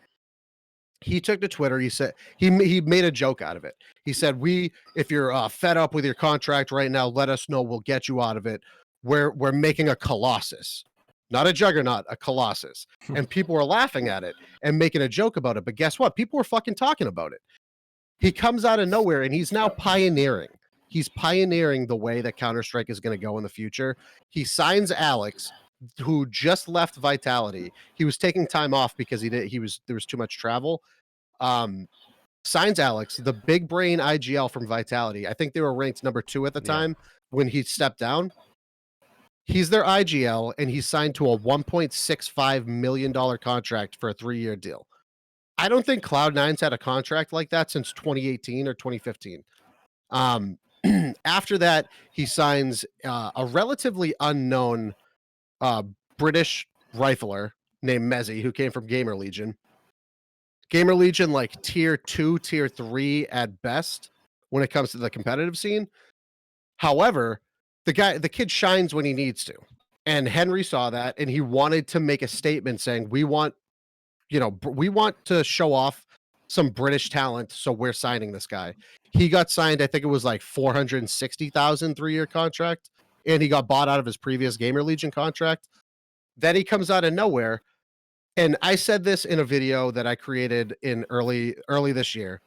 He took to Twitter. He said he made a joke out of it. He said, if you're fed up with your contract right now, let us know. We'll get you out of it. We're making a Colossus, not a juggernaut, a Colossus. And people were laughing at it and making a joke about it. But guess what? People were fucking talking about it. He comes out of nowhere, and he's now pioneering. He's pioneering the way that Counter-Strike is going to go in the future. He signs Alex, who just left Vitality. He was taking time off because there was too much travel. Signs Alex, the big brain IGL from Vitality. I think they were ranked number 2 at the time when he stepped down. He's their IGL, and he's signed to a $1.65 million contract for a 3-year deal. I don't think Cloud9's had a contract like that since 2018 or 2015. After that, he signs a relatively unknown British rifler named Mezzi, who came from Gamer Legion. Gamer Legion, like tier 2, tier 3 at best when it comes to the competitive scene. However, the kid shines when he needs to. And Henry saw that, and he wanted to make a statement saying, we want to show off some British talent, so we're signing this guy. He got signed, I think it was like $460,000 3-year contract, and he got bought out of his previous Gamer Legion contract. Then he comes out of nowhere. And I said this in a video that I created in early this year.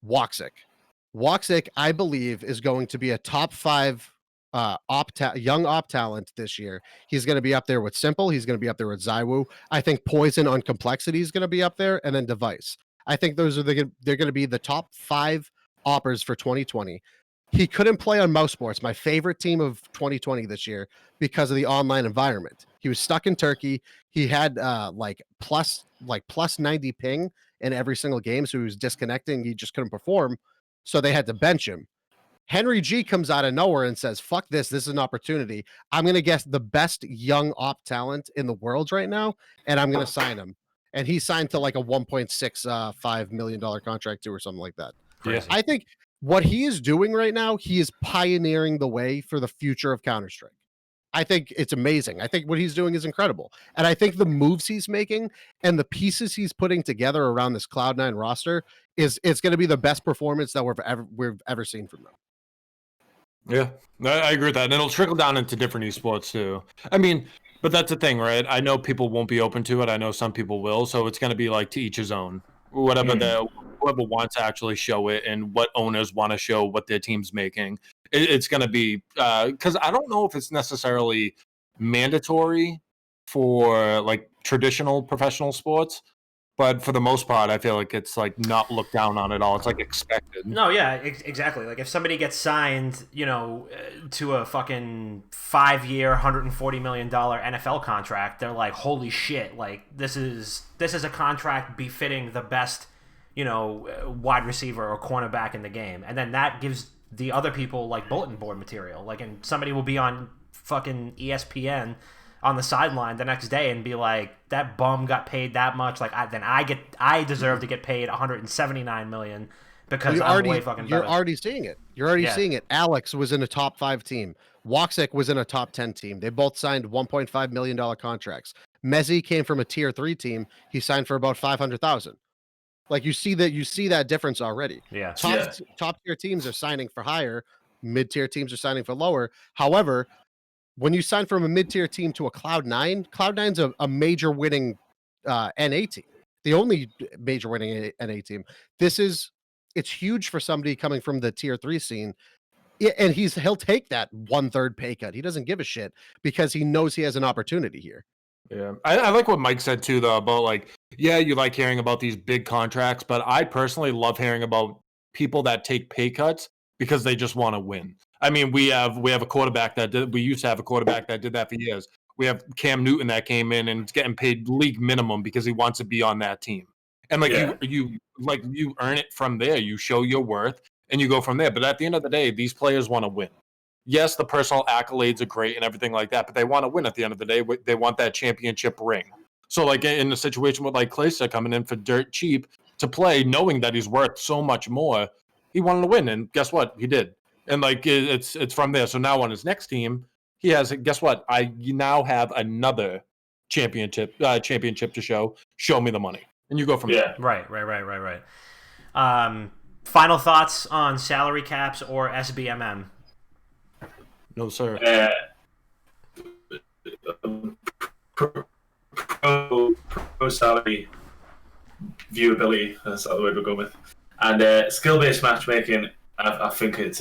Woxic, I believe, is going to be a top 5 young op talent this year. He's going to be up there with Simple. He's going to be up there with Zywoo. I think Poison on Complexity is going to be up there, and then Device. I think those are they're going to be the top 5 oppers for 2020. He couldn't play on Mouse Sports, my favorite team of 2020 this year, because of the online environment. He was stuck in Turkey. He had plus 90 ping in every single game, so he was disconnecting. He just couldn't perform, so they had to bench him. Henry G comes out of nowhere and says, fuck this is an opportunity. I'm going to guess the best young op talent in the world right now, and I'm going to sign him. And he signed to like a $1.65 million contract too, or something like that. Crazy. I think what he is doing right now, he is pioneering the way for the future of Counter-Strike. I think it's amazing. I think what he's doing is incredible. And I think the moves he's making and the pieces he's putting together around this Cloud9 roster it's going to be the best performance that we've ever seen from them. Yeah, I agree with that. And it'll trickle down into different esports too. I mean, but that's the thing, right? I know people won't be open to it. I know some people will. So it's going to be like to each his own. Whoever wants to actually show it and what owners want to show what their team's making. It's going to be because I don't know if it's necessarily mandatory for like traditional professional sports. But for the most part, I feel like it's like not looked down on at all. It's like expected. No, yeah, exactly. Like if somebody gets signed, to a fucking 5-year, $140 million NFL contract, they're like, holy shit! Like this is a contract befitting the best, wide receiver or cornerback in the game, and then that gives the other people like bulletin board material. Like, and somebody will be on fucking ESPN on the sideline the next day and be like, that bum got paid that much, like I deserve to get paid $179 million because I'm way fucking better. You're already seeing it. Seeing it. Alex was in a top 5 team. Woxic was in a top 10 team. They both signed $1.5 million contracts. Mezzi came from a tier 3 team. He signed for about $500,000. Like you see that difference already. Yeah. Top tier teams are signing for higher. Mid-tier teams are signing for lower. However, when you sign from a mid-tier team to a Cloud9's a major winning NA team. The only major winning NA team. It's huge for somebody coming from the tier 3 scene. And he'll take that 1/3 pay cut. He doesn't give a shit because he knows he has an opportunity here. Yeah. I like what Mike said too, though, about like, yeah, you like hearing about these big contracts, but I personally love hearing about people that take pay cuts because they just want to win. I mean, we have a quarterback we used to have a quarterback that did that for years. We have Cam Newton that came in and is getting paid league minimum because he wants to be on that team. And like you earn it from there. You show your worth and you go from there. But at the end of the day, these players want to win. Yes, the personal accolades are great and everything like that, but they want to win at the end of the day. They want that championship ring. So like in a situation with like Clayster coming in for dirt cheap to play, knowing that he's worth so much more, he wanted to win. And guess what? He did. And like it's from there. So now on his next team, he has. Guess what? You now have another championship to show. Show me the money, and you go from there. Right. Final thoughts on salary caps or SBMM? No, sir. Pro salary viewability. That's the word we're going with. And skill-based matchmaking. I think it's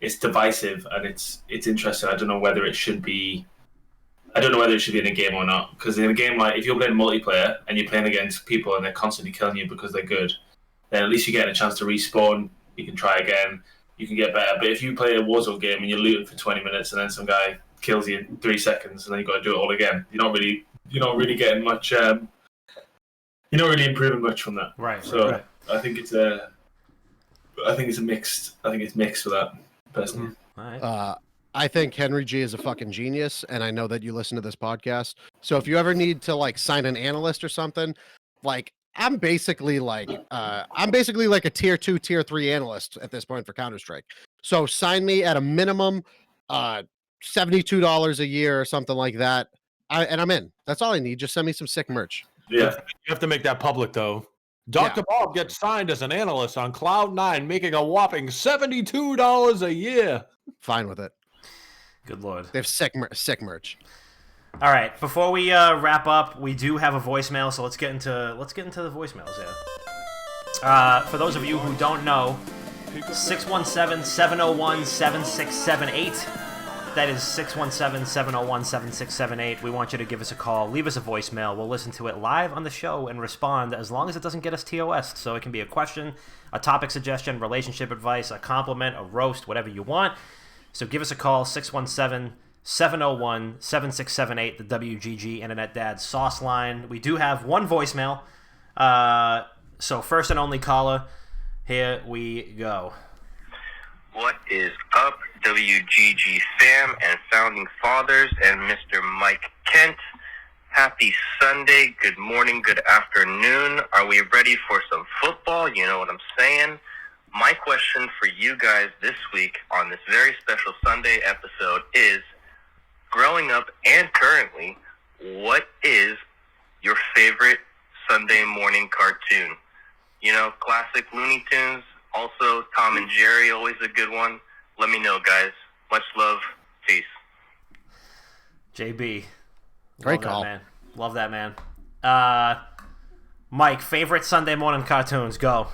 it's divisive and it's interesting. I don't know whether it should be in a game or not. Because in a game, like if you're playing multiplayer and you're playing against people and they're constantly killing you because they're good, then at least you're getting a chance to respawn. You can try again. You can get better. But if you play a Warzone game and you're looting for 20 minutes and then some guy kills you in 3 seconds and then you got to do it all again, you're not really getting much. You're not really improving much from that. Right. So right. I think it's mixed. I think it's mixed for that, personally. All right. I think Henry G is a fucking genius, and I know that you listen to this podcast. So if you ever need to like sign an analyst or something, like I'm basically like a tier 2, tier 3 analyst at this point for Counter-Strike. So sign me at a minimum $72 a year or something like that. And I'm in. That's all I need. Just send me some sick merch. Yeah. You have to make that public though. Dr. Bob gets signed as an analyst on Cloud9, making a whopping $72 a year. Fine with it. Good Lord. They have sick merch. All right, before we wrap up, we do have a voicemail, so let's get into the voicemails here. For those of you who don't know, 617-701-7678. That is 617-701-7678. We want you to give us a call, leave us a voicemail. We'll listen to it live on the show and respond as long as it doesn't get us TOS. So it can be a question, a topic suggestion, relationship advice, a compliment, a roast, whatever you want. So give us a call, 617-701-7678, the WGG Internet Dad Sauce Line. We do have one voicemail. So first and only caller, here we go. What is up, WGG fam and founding fathers and Mr. Mike Kent? Happy Sunday, good morning, good afternoon. Are we ready for some football? You know what I'm saying? My question for you guys this week on this very special Sunday episode is, growing up and currently, what is your favorite Sunday morning cartoon? You know, classic Looney Tunes, also Tom and Jerry, always a good one. Let me know, guys. Much love. Peace. JB. Great call. Love that, man. Mike, favorite Sunday morning cartoons, go.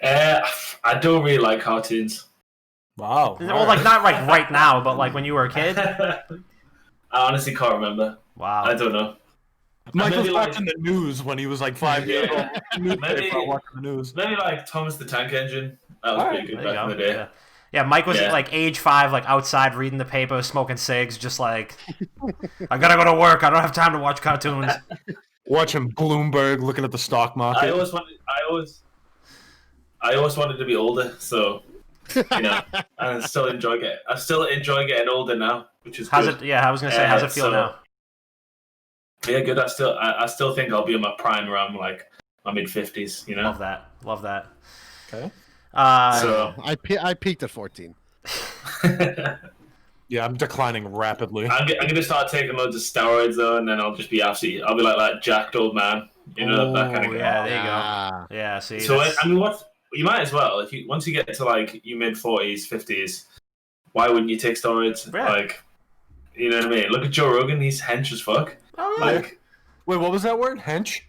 I don't really like cartoons. Wow. Well, like, not like right now, but like when you were a kid? I honestly can't remember. Wow. I don't know. Mike was watching the news when he was like 5 years old. Maybe watching the news. Maybe like Thomas the Tank Engine. That was pretty good back in the day. Yeah, Mike was like age 5, like outside reading the paper, smoking cigs, just like, I gotta go to work. I don't have time to watch cartoons. Watching Bloomberg, looking at the stock market. I always wanted to be older, so you know, and I still enjoy getting older now, which is good. I was gonna say, how's it feel now? Yeah, good. I still think I'll be in my prime around like my mid-50s. You know, love that. Okay. So I peaked at 14. Yeah, I'm declining rapidly. I'm gonna start taking loads of steroids though, and then I'll just be I'll be like that jacked old man. You know, that kind of guy. Yeah, there you go. Yeah, see. So I mean, you might as well once you get to like your mid-40s, 50s. Why wouldn't you take steroids? Yeah. Like, you know what I mean? Look at Joe Rogan; he's hench as fuck. Oh, like, wait, what was that word? Hench?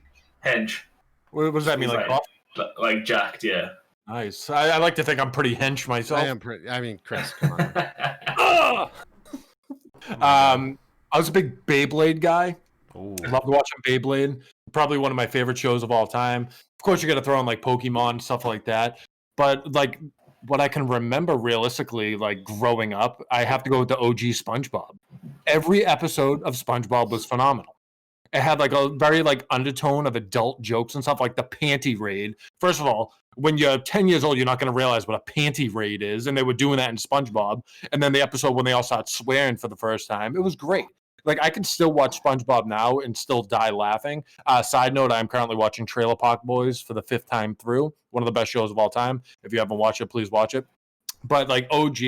Hench. What does that mean? Like jacked, yeah. Nice. I like to think I'm pretty hench myself. I mean, Chris, come on. I was a big Beyblade guy. Ooh. Loved watching Beyblade. Probably one of my favorite shows of all time. Of course, you got to throw in like Pokemon, stuff like that. But like what I can remember realistically, like growing up, I have to go with the OG SpongeBob. Every episode of SpongeBob was phenomenal. It had like a very like undertone of adult jokes and stuff, like the panty raid. First of all, when you're 10 years old, you're not going to realize what a panty raid is. And they were doing that in SpongeBob. And then the episode when they all start swearing for the first time, it was great. Like, I can still watch SpongeBob now and still die laughing. Side note, I'm currently watching Trailer Park Boys for the 5th time through. One of the best shows of all time. If you haven't watched it, please watch it. But like OG,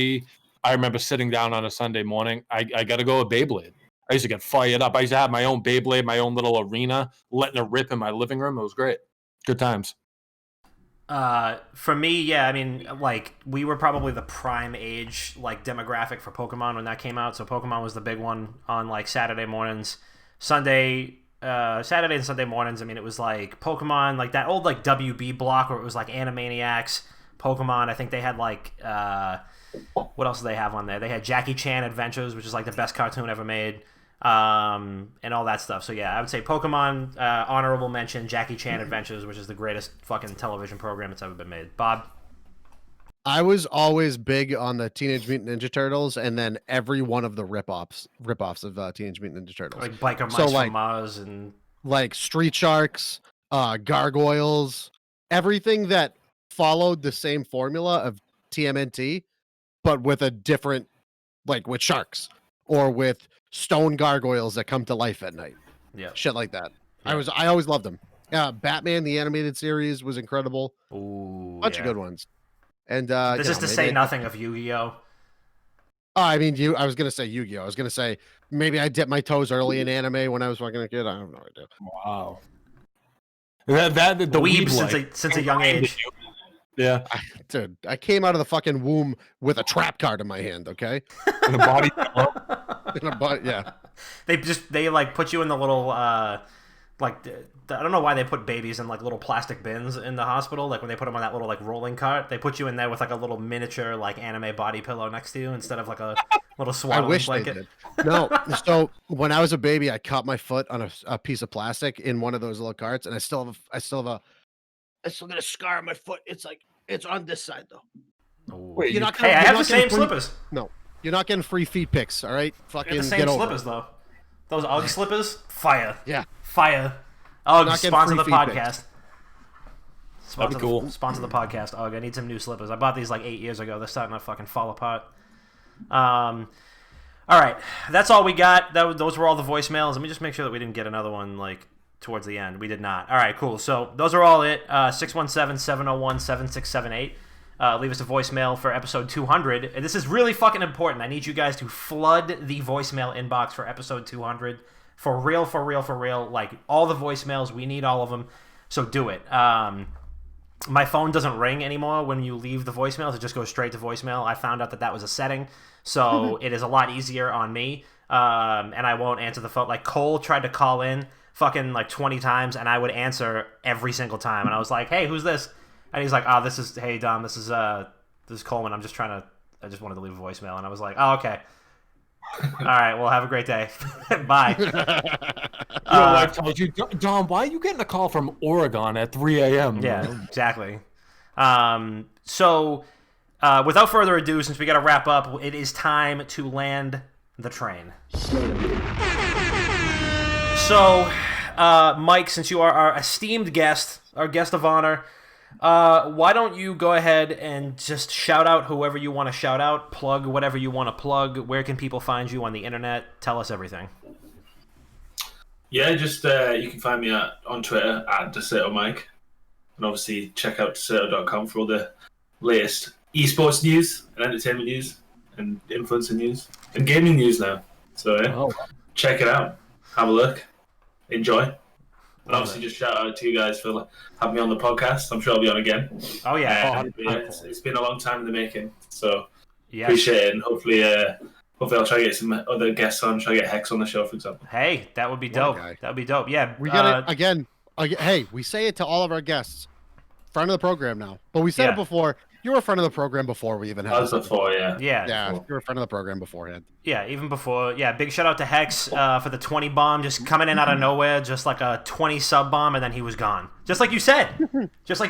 I remember sitting down on a Sunday morning. I got to go with Beyblade. I used to get fired up. I used to have my own Beyblade, my own little arena, letting it rip in my living room. It was great. Good times. For me, yeah, I mean, like, we were probably the prime age, like, demographic for Pokemon when that came out, so Pokemon was the big one on, like, Saturday mornings. Saturday and Sunday mornings, I mean, it was, like, Pokemon, like, that old, like, WB block where it was, like, Animaniacs, Pokemon, I think they had, like, what else did they have on there? They had Jackie Chan Adventures, which is, like, the best cartoon ever made. And all that stuff. So yeah, I would say Pokemon, honorable mention, Jackie Chan Adventures, which is the greatest fucking television program that's ever been made. Bob? I was always big on the Teenage Mutant Ninja Turtles, and then every one of the ripoffs of Teenage Mutant Ninja Turtles. Like Biker Mice from Mars and like Street Sharks, Gargoyles, everything that followed the same formula of TMNT, but with a different, like with sharks or with stone gargoyles that come to life at night. Yeah. Shit like that. Yeah. I always loved them. Batman, the animated series, was incredible. Ooh, Bunch of good ones. And this is to say nothing of Yu-Gi-Oh! I mean, I was gonna say Yu-Gi-Oh! I was gonna say maybe I dipped my toes early in anime when I was fucking a kid. I have no idea. Wow. The weeb since a young age. Yeah. Dude, I came out of the fucking womb with a trap card in my hand, okay? And a body. In a butt, yeah. They like put you in the little like I don't know why they put babies in like little plastic bins in the hospital. Like when they put them on that little like rolling cart, they put you in there with like a little miniature like anime body pillow next to you instead of like a little swaddling blanket. They did. No, so when I was a baby, I caught my foot on a piece of plastic in one of those little carts, and I still got a scar on my foot. It's on this side though. Wait, You're not Hey, I have the same slippers. No, you're not getting free feet pics. All right, fucking The same get over slippers it. though. Those UGG slippers, fire. Yeah. Fire. UGG, Not getting sponsor the free feet podcast. That'd be cool. Sponsor the podcast. UGG, I need some new slippers. I bought these like 8 years ago. They're starting to fucking fall apart. All right, that's all we got. Those were all the voicemails. Let me just make sure that we didn't get another one like towards the end. We did not. All right, cool. So those are all it. 617-701-7678. Leave us a voicemail for episode 200. And this is really fucking important. I need you guys to flood the voicemail inbox for episode 200. For real, for real, for real. Like, all the voicemails, we need all of them. So do it. My phone doesn't ring anymore when you leave the voicemails. It just goes straight to voicemail. I found out that was a setting. So it is a lot easier on me. And I won't answer the phone. Like, Cole tried to call in fucking like 20 times, and I would answer every single time. And I was like, hey, who's this? And he's like, oh, hey, Dom, this is Coleman. I just wanted to leave a voicemail. And I was like, oh, okay. All right, well, have a great day. Bye. Your wife told you, Dom, why are you getting a call from Oregon at 3 a.m.? Yeah, exactly. So, without further ado, since we got to wrap up, it is time to land the train. So, Mike, since you are our esteemed guest, our guest of honor, why don't you go ahead and just shout out whoever you want to shout out, plug whatever you want to plug. Where can people find you on the internet? Tell us everything. Yeah, just you can find me on Twitter at Dexerto Mike, and obviously check out Dexerto.com for all the latest esports news and entertainment news and influencer news and gaming news now. So yeah, check it out, have a look, enjoy. And obviously, just shout out to you guys for having me on the podcast. I'm sure I'll be on again. Oh, yeah. It's been a long time in the making, so appreciate it. And hopefully I'll try to get some other guests on. Try to get Hex on the show, for example. Hey, that would be dope. That would be dope. Yeah. We get it again. Hey, we say it to all of our guests. Friend of the program now. But we said it before. You were a friend of the program before we even had it. I was before, yeah. Yeah. You were a friend of the program beforehand. Yeah, even before. Yeah, big shout out to Hex for the 20 bomb, just coming in out of nowhere, just like a 20 sub bomb, and then he was gone. Just like you said. He just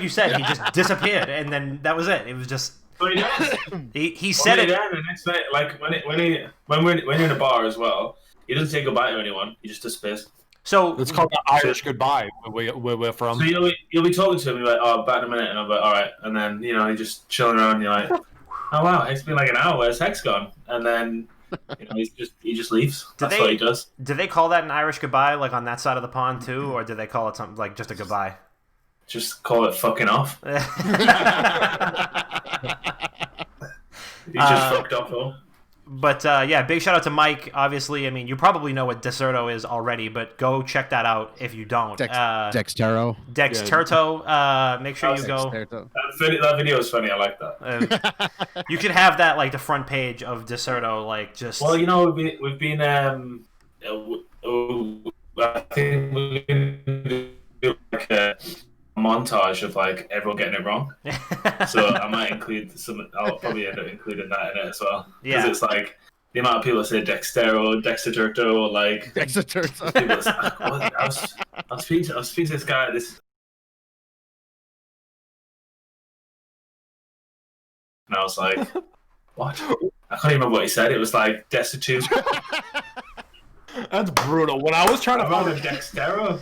disappeared, and then that was it. It was just... But he does. He said it. The next night, like when you're in a bar as well, he doesn't say goodbye to anyone. He just disappears. So it's called the Irish goodbye where we're from. So you'll be talking to him, you're like, oh, back in a minute, and I'm like, all right, and then you're just chilling around, and you're like, oh wow, it's been like an hour. Where's Hex gone? And then he just leaves. That's what he does. Do they call that an Irish goodbye, like on that side of the pond too, or do they call it something like just a goodbye? Just call it fucking off. He just fucked off, though. But yeah, big shout out to Mike. Obviously, I mean, you probably know what Dexerto is already, but go check that out if you don't. Dexerto. Dexerto. Make sure you go. That video is funny. I like that. You could have that like the front page of Dexerto, like just. Well, we've been I think we're gonna do like a montage of like everyone getting it wrong. So I might include I'll probably end up including that in it as well. Because it's like the amount of people that say Dexerto, Dexerto, like Dexerto. I was speaking to this guy. And I was like, what? I can't even remember what he said. It was like destitute. That's brutal. When I was trying to find Dexerto.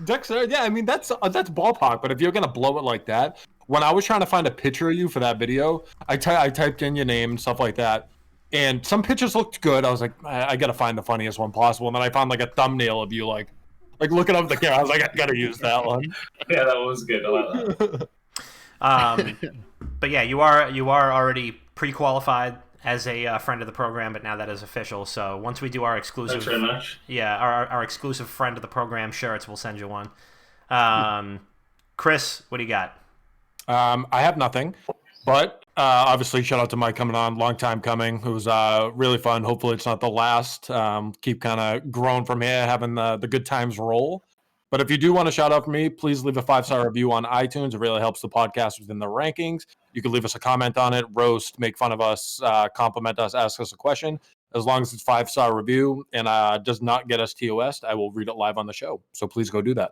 Dexter, yeah, I mean that's ballpark. But if you're gonna blow it like that, when I was trying to find a picture of you for that video, I typed in your name and stuff like that, and some pictures looked good. I was like, I gotta find the funniest one possible, and then I found like a thumbnail of you like looking up the camera. I was like, I gotta use that one. Yeah, that was good. I like that. But yeah, you are already pre-qualified as a friend of the program, but now that is official. So once we do our exclusive, thanks very much. Yeah, our exclusive friend of the program shirts, we'll send you one. Chris, what do you got? I have nothing, but obviously shout out to Mike coming on. Long time coming. It was really fun. Hopefully it's not the last. Keep kind of growing from here, having the good times roll. But if you do want to shout out for me, please leave a 5-star review on iTunes. It really helps the podcast within the rankings. You can leave us a comment on it, roast, make fun of us, compliment us, ask us a question. As long as it's 5-star review and does not get us TOS, I will read it live on the show. So please go do that.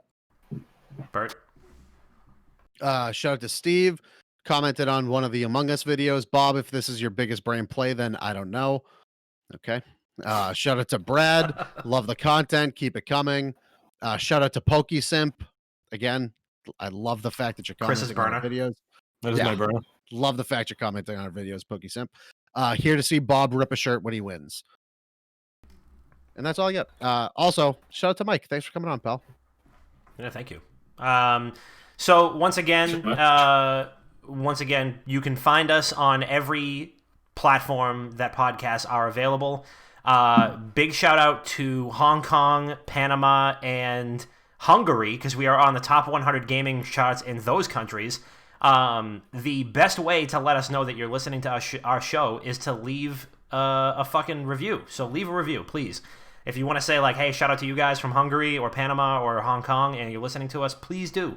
Bert? Shout out to Steve. Commented on one of the Among Us videos. Bob, if this is your biggest brain play, then I don't know. Okay. Shout out to Brad. Love the content. Keep it coming. Shout out to PokeSimp. Again, I love the fact that you're commenting on our videos. That is my burner. Love the fact you're commenting on our videos, PokeSimp. Here to see Bob rip a shirt when he wins. And that's all I got. Also, shout out to Mike. Thanks for coming on, pal. Yeah, thank you. So once again, you can find us on every platform that podcasts are available. Big shout out to Hong Kong, Panama, and Hungary, because we are on the top 100 gaming charts in those countries. The best way to let us know that you're listening to our show is to leave a fucking review. So leave a review, please. If you want to say, like, hey, shout out to you guys from Hungary or Panama or Hong Kong and you're listening to us, please do.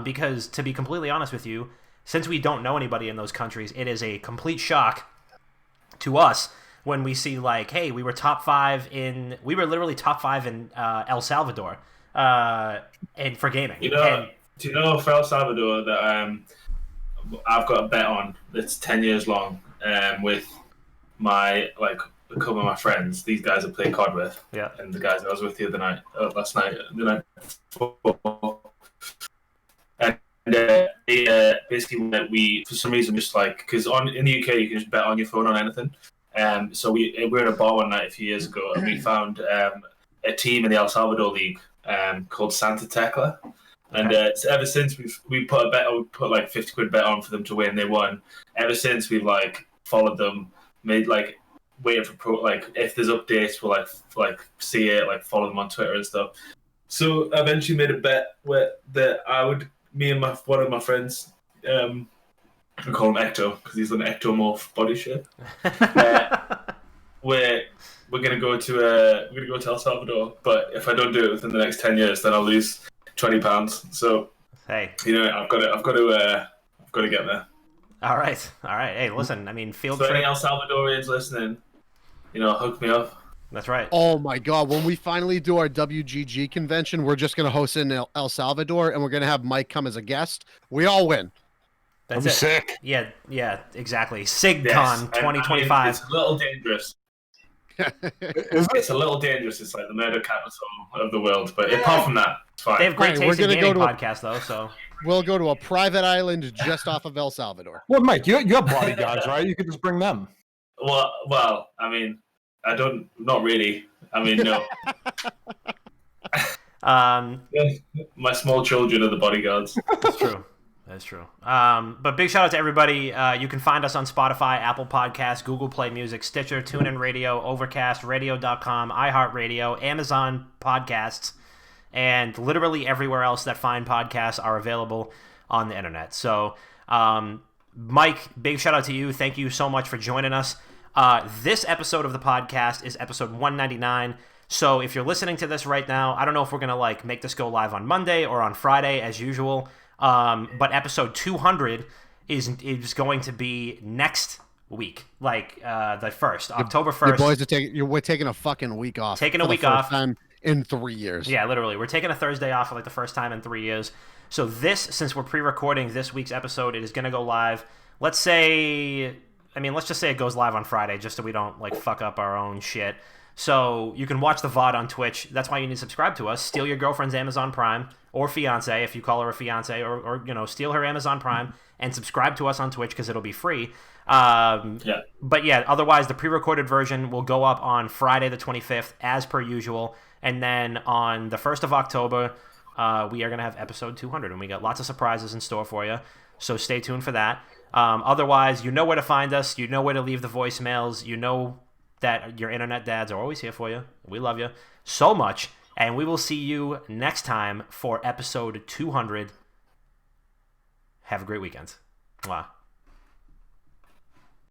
Because to be completely honest with you, since we don't know anybody in those countries, it is a complete shock to us when we see, like, hey, we were literally top 5 in El Salvador and for gaming. Do you know for El Salvador that I've got a bet on that's 10 years long with my, like, a couple of my friends, these guys I play COD with, and the guys I was with the other night, last night, the night before. And basically, we for some reason just like because in the UK you can just bet on your phone on anything. So we were in a bar one night a few years ago, and we found a team in the El Salvador League called Santa Tecla. And ever since we put a bet, we put like 50 quid bet on for them to win. They won. Ever since we've like followed them, made like waiting for if there's updates, we'll like see it, like follow them on Twitter and stuff. So I eventually made a bet that I would, me and one of my friends, we call him Ecto because he's an ectomorph body shape. We're gonna go to El Salvador, but if I don't do it within the next 10 years, then I'll lose £20. So hey, I've got to get there. All right. Hey, listen, I mean, field trip. trip. Any El Salvadorians listening, hook me up. That's right. Oh my God! When we finally do our WGG convention, we're just gonna host in El Salvador, and we're gonna have Mike come as a guest. We all win. That's it. Sick. Yeah, exactly. SigCon 2025. I mean, it's a little dangerous. It's a little dangerous. It's like the murder capital of the world. But apart from that, it's fine. They have great taste in gaming podcasts, though. So we'll go to a private island just off of El Salvador. Well, Mike, you have bodyguards, right? You could just bring them. Well, I mean, not really. I mean, no. My small children are the bodyguards. That's true. But big shout out to everybody. You can find us on Spotify, Apple Podcasts, Google Play Music, Stitcher, TuneIn Radio, Overcast, Radio.com, iHeartRadio, Amazon Podcasts, and literally everywhere else that fine podcasts are available on the internet. So, Mike, big shout out to you. Thank you so much for joining us. This episode of the podcast is episode 199. So if you're listening to this right now, I don't know if we're going to make this go live on Monday or on Friday as usual. But episode 200 is going to be next week, the 1st, October 1st. You boys we're taking a fucking week off. Taking a week off. Time in 3 years. Yeah, literally. We're taking a Thursday off for the first time in 3 years. So since we're pre-recording this week's episode, it is going to go live. Let's just say it goes live on Friday just so we don't fuck up our own shit. So you can watch the VOD on Twitch. That's why you need to subscribe to us. Steal your girlfriend's Amazon Prime or fiance if you call her a fiance, or steal her Amazon Prime and subscribe to us on Twitch because it'll be free. But yeah, otherwise the pre-recorded version will go up on Friday the 25th as per usual, and then on the 1st of October we are going to have episode 200, and we got lots of surprises in store for you. So stay tuned for that. Otherwise, you know where to find us. You know where to leave the voicemails. You know that your internet dads are always here for you. We love you so much, and we will see you next time for episode 200. Have a great weekend. Wow.